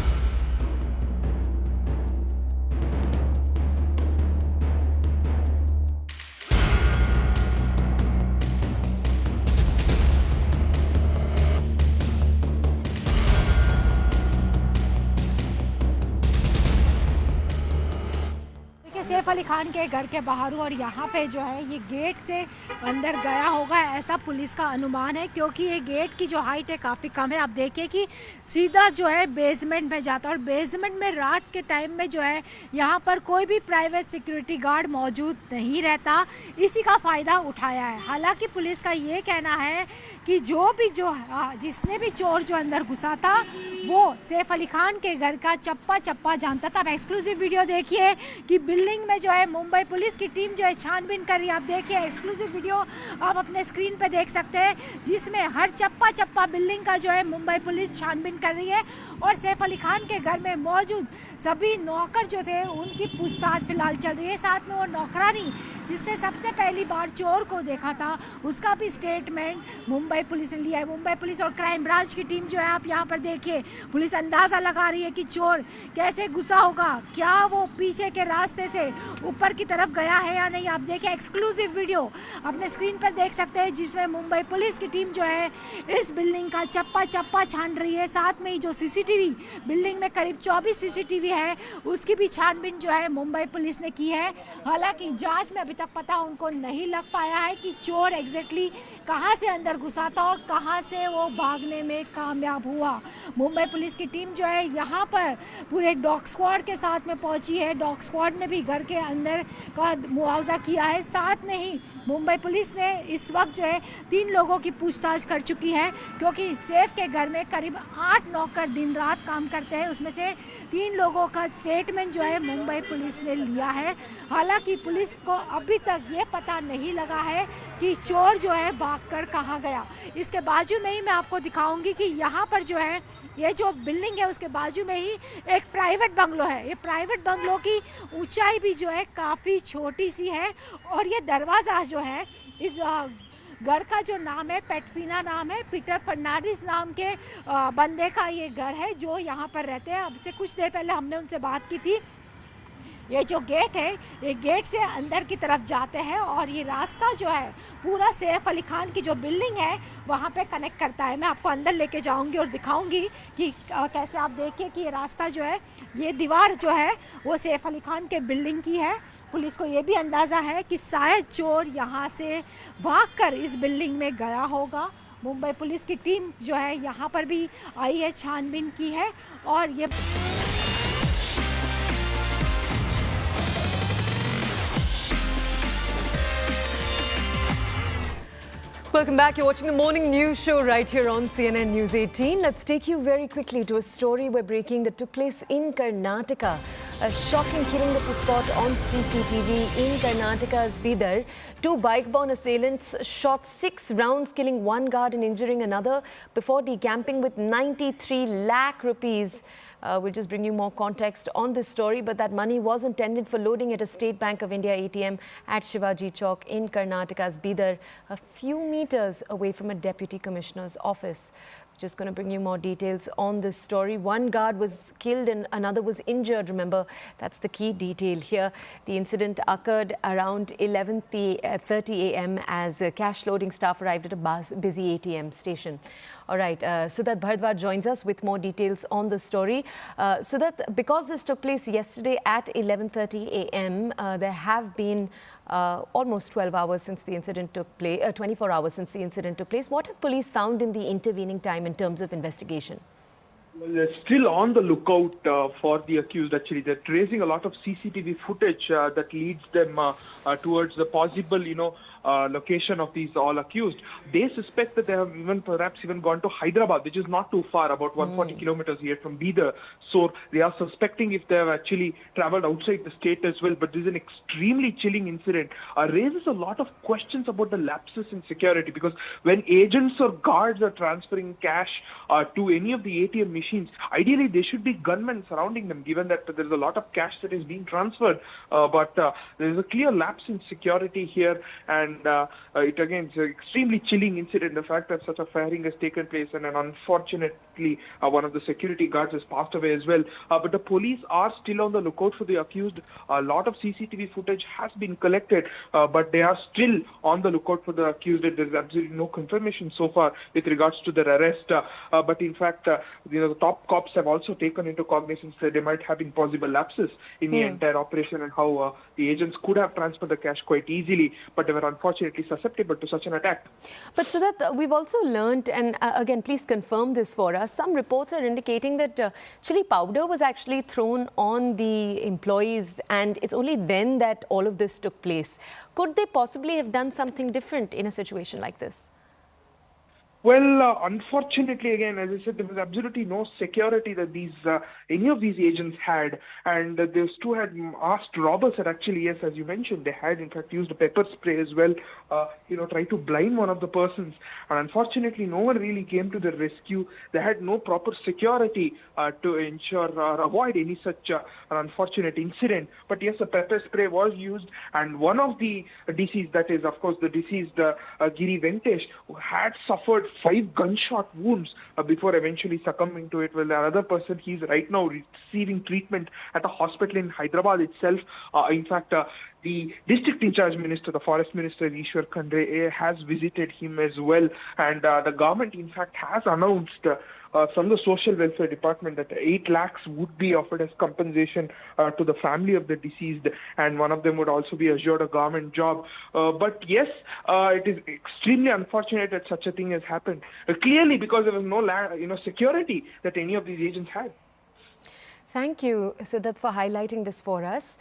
E: Saif Ali Khan के घर के बाहर हूँ और यहाँ पे जो है ये गेट से अंदर गया होगा, ऐसा पुलिस का अनुमान है, क्योंकि ये गेट की जो हाइट है काफ़ी कम है। आप देखिए कि सीधा जो है बेसमेंट में जाता है, और बेसमेंट में रात के टाइम में जो है यहाँ पर कोई भी प्राइवेट सिक्योरिटी गार्ड मौजूद नहीं रहता, इसी का फ़ायदा उठाया है। हालांकि पुलिस का ये कहना है कि जिसने भी चोर जो अंदर घुसा था वो सैफ अली खान के घर का चप्पा चप्पा जानता था। अब एक्सक्लूसिव वीडियो देखिए कि बिल्डिंग में जो है मुंबई पुलिस की टीम जो है छानबीन कर रही है। आप देखिए एक्सक्लूसिव वीडियो आप अपने स्क्रीन पे देख सकते हैं, जिसमें हर चप्पा चप्पा बिल्डिंग का जो है मुंबई पुलिस छानबीन कर रही है। और सैफ अली खान के घर में मौजूद सभी नौकर जो थे उनकी पूछताछ फिलहाल चल रही है। साथ में वो नौकरानी जिसने सबसे पहली बार चोर को देखा था उसका भी स्टेटमेंट मुंबई पुलिस ने लिया है। मुंबई पुलिस और क्राइम ब्रांच की टीम जो है, आप यहाँ पर देखिए, पुलिस अंदाज़ा लगा रही है कि चोर कैसे घुसा होगा, क्या वो पीछे के रास्ते से ऊपर की तरफ गया है या नहीं। आप देखिए एक्सक्लूसिव वीडियो अपने स्क्रीन पर देख सकते हैं, जिसमें मुंबई पुलिस की टीम जो है इस बिल्डिंग का चप्पा चप्पा छान रही है। साथ में ही जो सीसीटीवी बिल्डिंग में करीब 24 सीसीटीवी है उसकी भी छानबीन जो है मुंबई पुलिस ने की है। हालांकि जांच में अभी तक पता उनको नहीं लग पाया है कि चोर एग्जैक्टली कहां से अंदर घुसा था और कहां से वो भागने में कामयाब हुआ। मुंबई पुलिस की टीम जो है यहाँ पर पूरे डॉग स्क्वाड के साथ में पहुंची है। डॉग स्क्वाड ने भी घर के अंदर का मुआवजा किया है। साथ में ही मुंबई पुलिस ने इस वक्त जो है 3 लोगों की पूछताछ कर चुकी है, क्योंकि सैफ के घर में करीब 8 नौकर दिन रात काम करते हैं। उसमें से 3 लोगों का स्टेटमेंट जो है मुंबई पुलिस ने लिया है। हालांकि पुलिस को अभी तक ये पता नहीं लगा है कि चोर जो है भागकर कहाँ गया। इसके बाजू में ही मैं आपको दिखाऊंगी कि यहाँ पर जो है ये जो बिल्डिंग है उसके बाजू में ही एक प्राइवेट बंगलो है। ये प्राइवेट बंगलो की ऊंचाई भी जो है काफ़ी छोटी सी है, और ये दरवाज़ा जो है इस घर का जो नाम है पेटफीना नाम है, पीटर फर्नांडिस नाम के बंदे का ये घर है जो यहाँ पर रहते हैं। अब से कुछ देर पहले हमने उनसे बात की थी। ये जो गेट है ये गेट से अंदर की तरफ जाते हैं और ये रास्ता जो है पूरा सैफ अली खान की जो बिल्डिंग है वहाँ पे कनेक्ट करता है। मैं आपको अंदर लेके जाऊँगी और दिखाऊँगी कि कैसे। आप देखिए कि ये रास्ता जो है, ये दीवार जो है वो सैफ अली खान के बिल्डिंग की है। पुलिस को ये भी अंदाज़ा है कि शायद चोर यहाँ से भागकर इस बिल्डिंग में गया होगा। मुंबई पुलिस की टीम जो है यहाँ पर भी आई है, छानबीन की है। और ये
A: Welcome back. You're watching the morning news show right here on CNN News 18. Let's take you very quickly to a story we're breaking that took place in Karnataka. A shocking killing that was caught on CCTV in Karnataka's Bidar. 2 bike-borne assailants shot 6 rounds, killing 1 guard and injuring another before decamping with 93 lakh rupees We'll just bring you more context on this story, but that money was intended for loading at a State Bank of India ATM at Shivaji Chowk in Karnataka's Bidar, a few meters away from a deputy commissioner's office. Just going to bring you more details on this story. One guard was killed and another was injured. Remember, that's the key detail here. The incident occurred around 11:30 a.m. as cash loading staff arrived at a busy ATM station. All right, Sudat Bhardwaj joins us with more details on the story. Sudat, because this took place yesterday at 11:30 a.m., there have been almost 12 hours since the incident took place, 24 hours since the incident took place. What have police found in the intervening time in terms of investigation?
D: Well, they're still on the lookout for the accused, actually. They're tracing a lot of CCTV footage that leads them towards the possible, location of these all accused. They suspect that they have perhaps gone to Hyderabad, which is not too far, about 140 kilometers here from Bidar. So they are suspecting if they have actually traveled outside the state as well. But this is an extremely chilling incident. Raises a lot of questions about the lapses in security, because when agents or guards are transferring cash to any of the ATM machines, ideally there should be gunmen surrounding them, given that there is a lot of cash that is being transferred. But there is a clear lapse in security here, and it again is an extremely chilling incident. The fact that such a firing has taken place, and unfortunately one of the security guards has passed away as well. But the police are still on the lookout for the accused. A lot of CCTV footage has been collected, but they are still on the lookout for the accused. There is absolutely no confirmation so far with regards to their arrest. But in fact, the top cops have also taken into cognizance that there might have been possible lapses in the entire operation, and how the agents could have transferred the cash quite easily, but they were unfortunately susceptible to such an attack.
A: But so that we've also learned, and again, please confirm this for us, some reports are indicating that chili powder was actually thrown on the employees, and it's only then that all of this took place. Could they possibly have done something different in a situation like this?
D: Well, unfortunately, again, as I said, there was absolutely no security that any of these agents had, and those two had asked robbers that actually, yes, as you mentioned, they had in fact used a pepper spray as well, try to blind one of the persons, and unfortunately, no one really came to the rescue. They had no proper security to ensure or avoid any such an unfortunate incident. But yes, a pepper spray was used, and one of the deceased, that is, of course, the deceased Giri Venkatesh, who had suffered 5 gunshot wounds before eventually succumbing to it. Well, another person, he's right now receiving treatment at a hospital in Hyderabad itself. In fact, the district in charge minister, the forest minister, Ishwar Khandre, has visited him as well. And the government, in fact, has announced from the social welfare department that 8 lakhs would be offered as compensation to the family of the deceased, and one of them would also be assured a government job. But yes, it is extremely unfortunate that such a thing has happened. Clearly, because there was no security that any of these agents had.
A: Thank you, Sudat, for highlighting this for us.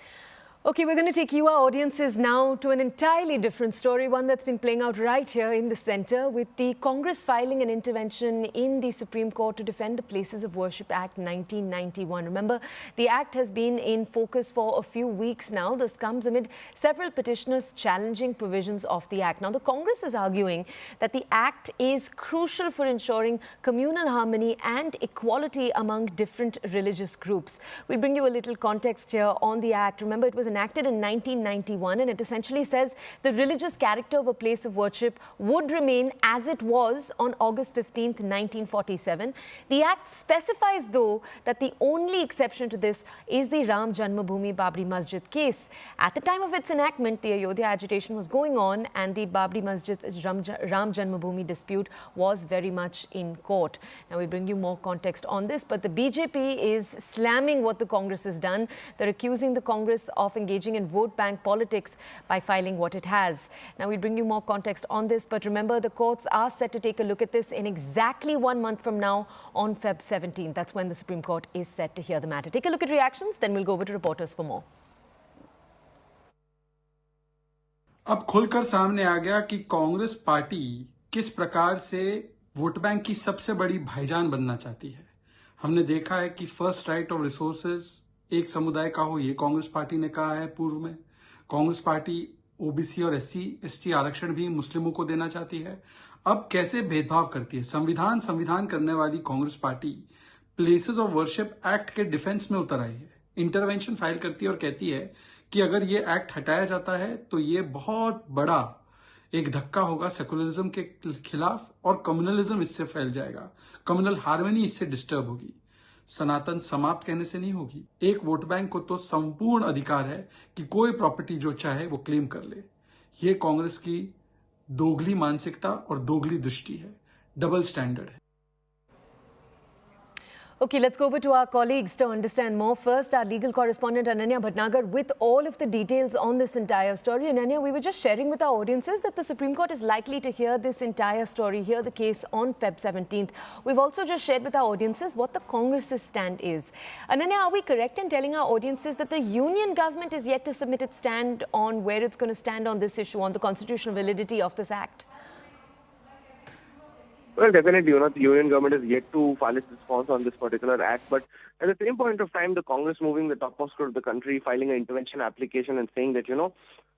A: Okay, we're going to take you, our audiences, now to an entirely different story, one that's been playing out right here in the centre, with the Congress filing an intervention in the Supreme Court to defend the Places of Worship Act 1991. Remember, the Act has been in focus for a few weeks now. This comes amid several petitioners challenging provisions of the Act. Now, the Congress is arguing that the Act is crucial for ensuring communal harmony and equality among different religious groups. We'll bring you a little context here on the Act. Remember, it was enacted in 1991, and it essentially says the religious character of a place of worship would remain as it was on August 15th, 1947. The Act specifies, though, that the only exception to this is the Ram Janmabhoomi Babri Masjid case. At the time of its enactment, the Ayodhya agitation was going on, and the Babri Masjid Ram Janmabhoomi dispute was very much in court. Now, we'll bring you more context on this, but the BJP is slamming what the Congress has done. They're accusing the Congress of engaging in vote bank politics by filing what it has. Now, we'll bring you more context on this, but remember, the courts are set to take a look at this in exactly 1 month from now on Feb 17th. That's when the Supreme Court is set to hear the matter. Take a look at reactions, then we'll go over to reporters for more.
F: अब खुलकर सामने आ गया कि Congress party किस प्रकार से vote bank की सबसे बड़ी भाईजान बनना चाहती है। हमने देखा है कि फर्स्ट राइट ऑफ रिसोर्सेज एक समुदाय का हो, ये कांग्रेस पार्टी ने कहा है पूर्व में। कांग्रेस पार्टी ओबीसी और एससी एसटी आरक्षण भी मुस्लिमों को देना चाहती है। अब कैसे भेदभाव करती है? संविधान करने वाली Congress party places of worship act के डिफेंस में उतर आई है, इंटरवेंशन फाइल करती है और कहती है कि अगर ये एक्ट हटाया जाता है तो ये बहुत बड़ा एक धक्का होगा सेकुलरिज्म के खिलाफ और कम्युनलिज्म इससे फैल जाएगा, कम्युनल हार्मनी इससे डिस्टर्ब होगी, सनातन समाप्त कहने से नहीं होगी। एक वोट बैंक को तो संपूर्ण अधिकार है कि कोई प्रॉपर्टी जो चाहे वो क्लेम कर ले। ये कांग्रेस की दोगली मानसिकता और दोगली दृष्टि है, डबल स्टैंडर्ड है।
A: Okay, let's go over to our colleagues to understand more. First, our legal correspondent Ananya Bhatnagar with all of the details on this entire story. Ananya, we were just sharing with our audiences that the Supreme Court is likely to hear this entire story, hear the case on Feb 17th. We've also just shared with our audiences what the Congress's stand is. Ananya, are we correct in telling our audiences that the union government is yet to submit its stand on where it's going to stand on this issue, on the constitutional validity of this act?
B: Well, definitely, the union government is yet to file its response on this particular act. But at the same point of time, the Congress moving the topmost court of the country, filing an intervention application and saying that,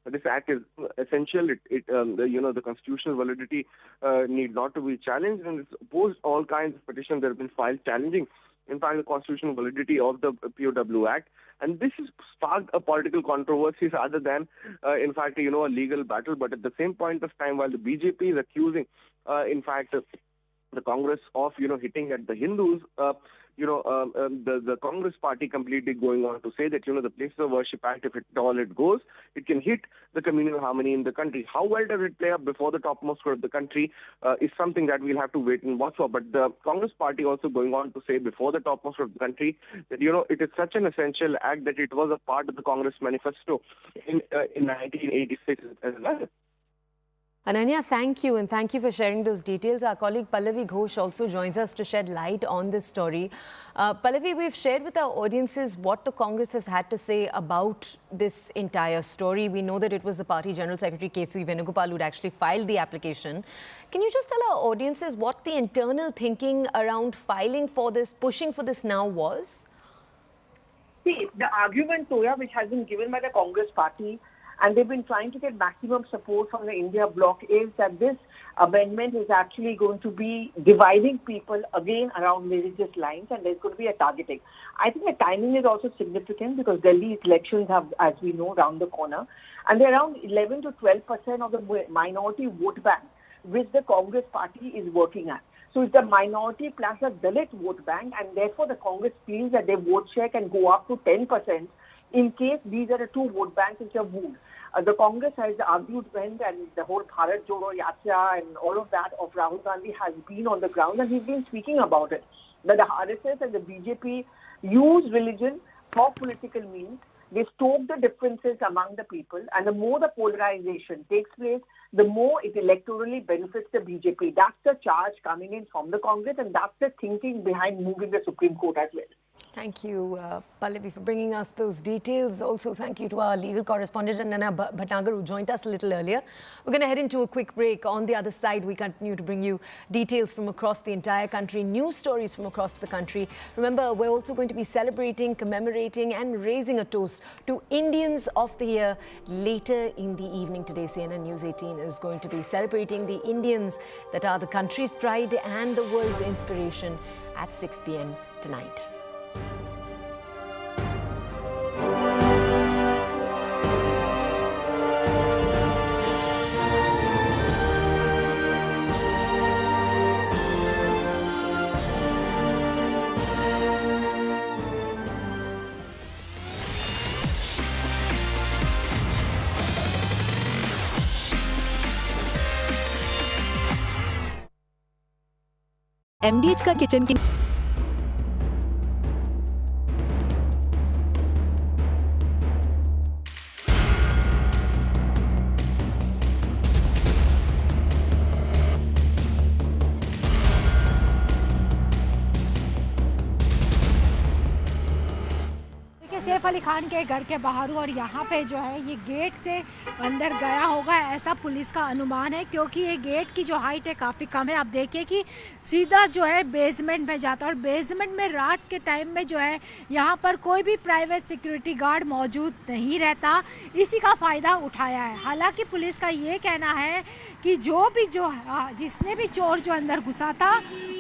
B: this act is essential. The constitutional validity need not to be challenged, and it's opposed all kinds of petitions that have been filed challenging, in fact, the constitutional validity of the POW Act. And this has sparked a political controversy rather than, in fact, a legal battle. But at the same point of time, while the BJP is accusing, in fact, the Congress of, hitting at the Hindus, the Congress party completely going on to say that, the Places of Worship Act, if it goes, it can hit the communal harmony in the country. How well does it play up before the topmost court of the country is something that we'll have to wait and watch for. But the Congress party also going on to say before the topmost court of the country that, it is such an essential act that it was a part of the Congress manifesto in 1986 as well.
A: Ananya, thank you, and thank you for sharing those details. Our colleague Pallavi Ghosh also joins us to shed light on this story. Pallavi, we've shared with our audiences what the Congress has had to say about this entire story. We know that it was the party General Secretary K.C. Venugopal who'd actually filed the application. Can you just tell our audiences what the internal thinking around filing for this, pushing for this now was?
G: See, the argument, Toya, which has been given by the Congress party, and they've been trying to get maximum support from the India bloc, is that this amendment is actually going to be dividing people again around religious lines, and there's going to be a targeting. I think the timing is also significant because Delhi elections have, as we know, round the corner, and they're around 11 to 12% of the minority vote bank which the Congress party is working at. So it's the minority plus a Dalit vote bank, and therefore the Congress feels that their vote share can go up to 10% in case these are the two vote banks which are moved. The Congress has argued when, and the whole Bharat Jodo Yatra and all of that of Rahul Gandhi has been on the ground, and he's been speaking about it, that the RSS and the BJP use religion for political means. They stoke the differences among the people, and the more the polarization takes place, the more it electorally benefits the BJP. That's the charge coming in from the Congress, and that's the thinking behind moving the Supreme Court as well.
A: Thank you, Pallavi, for bringing us those details. Also, thank you to our legal correspondent, Ananya Bhatnagar, who joined us a little earlier. We're going to head into a quick break. On the other side, we continue to bring you details from across the entire country, news stories from across the country. Remember, we're also going to be celebrating, commemorating and raising a toast to Indians of the Year later in the evening today. CNN News 18 is going to be celebrating the Indians that are the country's pride and the world's inspiration at 6 p.m. tonight.
H: MDH का kitchen की
E: देखिए सैफ अली खान के घर के बाहर हूँ और यहाँ पे जो है ये गेट से अंदर गया होगा ऐसा पुलिस का अनुमान है, क्योंकि ये गेट की जो हाइट है काफ़ी कम है। आप देखिए कि सीधा जो है बेसमेंट में जाता है और बेसमेंट में रात के टाइम में जो है यहाँ पर कोई भी प्राइवेट सिक्योरिटी गार्ड मौजूद नहीं रहता, इसी का फ़ायदा उठाया है। हालांकि पुलिस का ये कहना है कि जिसने भी चोर जो अंदर घुसा था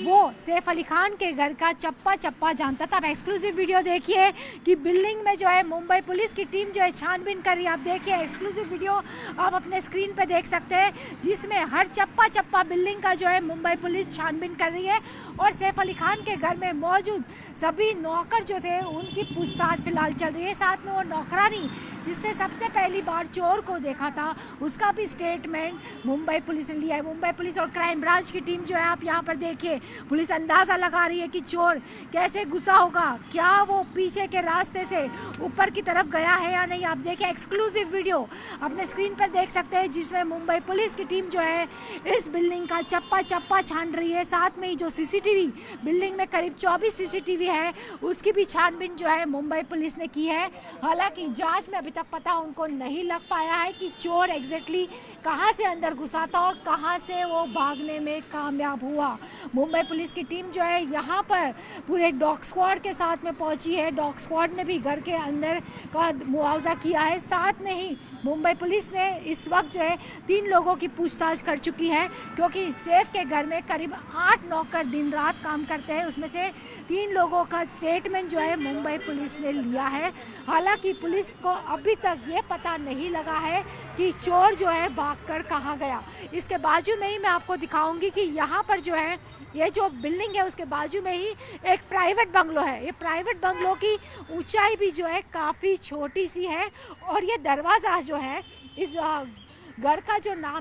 E: वो सैफ अली खान के घर का चप्पा चप्पा जानता था। अब एक्सक्लूसिव वीडियो देखिए कि बिल्डिंग में जो है मुंबई पुलिस की टीम जो है छानबीन कर रही है। आप देखिए एक्सक्लूसिव वीडियो आप अपने स्क्रीन पे देख सकते हैं, जिसमें हर चप्पा चप्पा बिल्डिंग का जो है मुंबई पुलिस छानबीन कर रही है और सैफ अली खान के घर में मौजूद सभी नौकर जो थे उनकी पूछताछ फिलहाल चल रही है। साथ में वो नौकरानी जिसने सबसे पहली बार चोर को देखा था उसका भी स्टेटमेंट मुंबई पुलिस ने लिया है। मुंबई पुलिस और क्राइम ब्रांच की टीम जो है आप यहाँ पर देखिए, पुलिस अंदाज़ा लगा रही है कि चोर कैसे घुसा होगा, क्या वो पीछे के रास्ते से ऊपर की तरफ गया है या नहीं। आप देखिए एक्सक्लूसिव वीडियो अपने स्क्रीन पर देख सकते हैं, जिसमें मुंबई पुलिस की टीम जो है इस बिल्डिंग का चप्पा चप्पा छान रही है। साथ में ही जो सीसीटीवी बिल्डिंग में करीब 24 सीसीटीवी है उसकी भी छानबीन जो है मुंबई पुलिस ने की है। हालांकि जांच में अभी तक पता उनको नहीं लग पाया है कि चोर एग्जैक्टली कहां से अंदर घुसा था और कहां से वो भागने में कामयाब हुआ। मुंबई पुलिस की टीम जो है यहाँ पर पूरे डॉग स्क्वाड के साथ में पहुंची है। डॉग स्क्वाड ने भी घर के अंदर का मुआवजा किया है। साथ में ही मुंबई पुलिस ने इस वक्त जो है 3 लोगों की पूछताछ कर चुकी है, क्योंकि सैफ के घर में करीब 8 नौकर दिन रात काम करते हैं, उसमें से 3 लोगों का स्टेटमेंट जो है मुंबई पुलिस ने लिया है। हालांकि पुलिस को अभी तक ये पता नहीं लगा है कि चोर जो है भागकर कहाँ गया। इसके बाजू में ही मैं आपको दिखाऊंगी कि यहाँ पर जो है ये जो बिल्डिंग है उसके बाजू में ही एक प्राइवेट बंगलो है। ये प्राइवेट बंगलो की ऊंचाई भी जो है काफ़ी छोटी सी है और ये दरवाज़ा जो है इस घर का जो नाम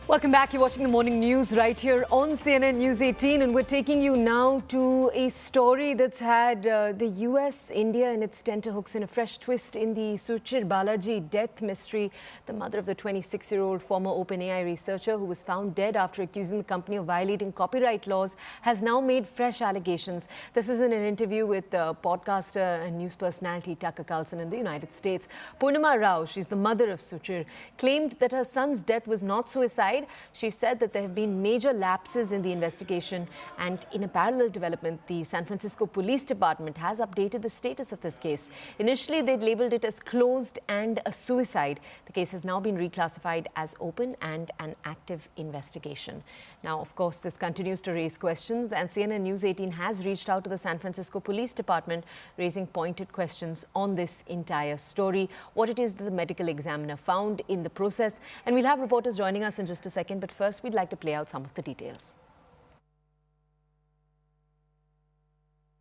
A: Welcome back. You're watching the morning news right here on CNN News 18, and we're taking you now to a story that's had the US, India and its tenterhooks in a fresh twist in the Suchir Balaji death mystery. The mother of the 26-year-old former OpenAI researcher who was found dead after accusing the company of violating copyright laws has now made fresh allegations. This is in an interview with podcaster and news personality Tucker Carlson in the United States. Purnima Rao, she's the mother of Suchir, claimed that her son's death was not suicide. She said that there have been major lapses in the investigation, and in a parallel development, the San Francisco Police Department has updated the status of this case. Initially, they'd labeled it as closed and a suicide. The case has now been reclassified as open and an active investigation. Now, of course, this continues to raise questions, and CNN News 18 has reached out to the San Francisco Police Department, raising pointed questions on this entire story, what it is that the medical examiner found in the process. And we'll have reporters joining us in just a second, but first we'd like to play out some of the details.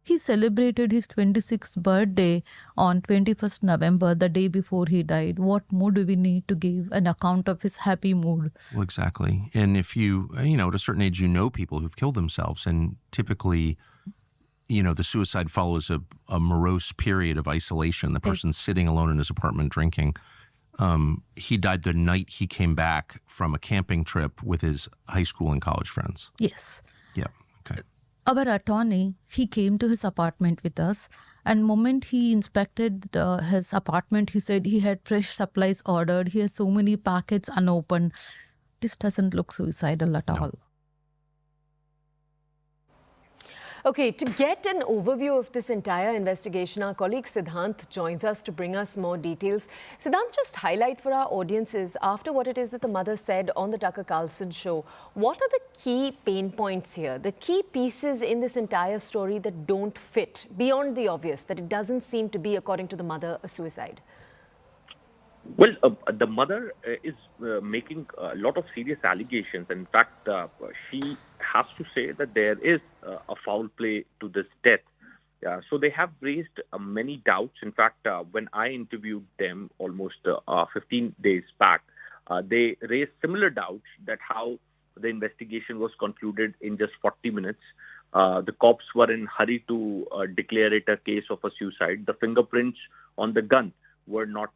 I: He celebrated his 26th birthday on 21st November, the day before he died. What more do we need to give an account of his happy mood?
J: Well, exactly. And if you at a certain age, you know people who've killed themselves, and typically, the suicide follows a morose period of isolation. The person's sitting alone in his apartment drinking. He died the night he came back from a camping trip with his high school and college friends.
I: Yes.
J: Yeah. Okay.
I: Our attorney, he came to his apartment with us, and moment he inspected his apartment, he said he had fresh supplies ordered. He has so many packets unopened. This doesn't look suicidal at all.
A: Okay, to get an overview of this entire investigation, our colleague Siddhant joins us to bring us more details. Siddhant, just highlight for our audiences, after what it is that the mother said on the Tucker Carlson show, what are the key pain points here, the key pieces in this entire story that don't fit, beyond the obvious, that it doesn't seem to be, according to the mother, a suicide?
L: Well, the mother is making a lot of serious allegations. In fact, she has to say that there is a foul play to this death. So they have raised many doubts. In fact, when I interviewed them almost 15 days back, they raised similar doubts that how the investigation was concluded in just 40 minutes. The cops were in a hurry to declare it a case of a suicide. The fingerprints on the gun were not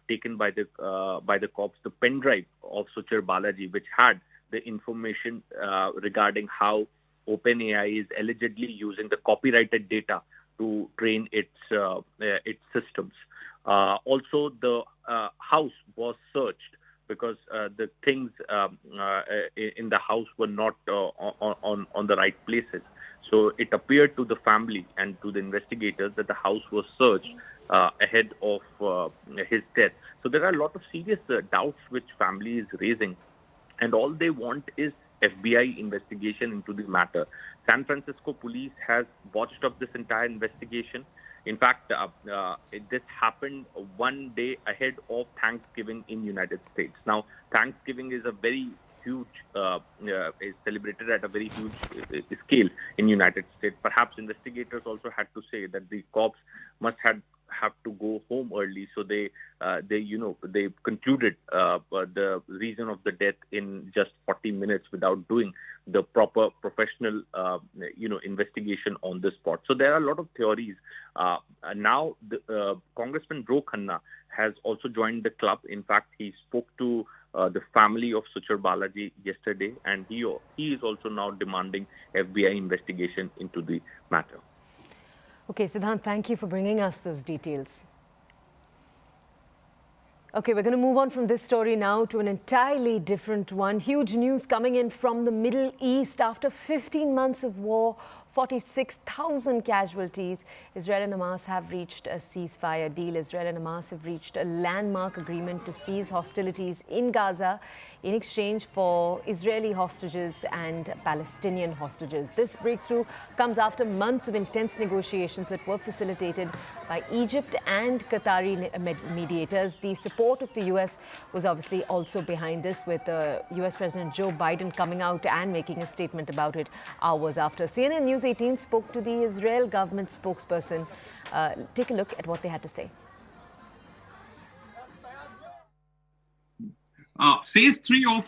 L: taken by the cops. The pen drive of Suchar Balaji, which had the information regarding how OpenAI is allegedly using the copyrighted data to train its systems. Also, the house was searched because the things in the house were not on the right places. So it appeared to the family and to the investigators that the house was searched ahead of his death. So there are a lot of serious doubts which family is raising, and all they want is FBI investigation into the matter. San Francisco police has watched up this entire investigation. In fact, this happened one day ahead of Thanksgiving in United States. Now, Thanksgiving is a very huge, is celebrated at a very huge scale in United States. Perhaps investigators also had to say that the cops must have to go home early, so they concluded the reason of the death in just 40 minutes without doing the proper professional investigation on the spot. So there are a lot of theories. Now the Congressman Bro Khanna has also joined the club. In fact, he spoke to the family of Suchar Balaji yesterday, and he is also now demanding FBI investigation into the matter.
A: Okay, Siddhant, thank you for bringing us those details. Okay, we're going to move on from this story now to an entirely different one. Huge news coming in from the Middle East. After 15 months of war, 46,000 casualties, Israel and Hamas have reached a ceasefire deal. Israel and Hamas have reached a landmark agreement to cease hostilities in Gaza in exchange for Israeli hostages and Palestinian hostages. This breakthrough comes after months of intense negotiations that were facilitated by Egypt and Qatari mediators. The support of the US was obviously also behind this, with US President Joe Biden coming out and making a statement about it hours after. CNN News18 spoke to the Israel government spokesperson. Take a look at what they had to say.
M: Phase 3 of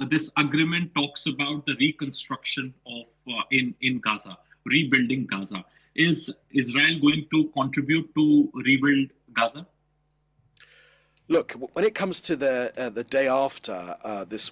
M: this agreement talks about the reconstruction of in Gaza, rebuilding Gaza. Is Israel going to contribute to rebuild Gaza?
N: Look, when it comes to the day after this war,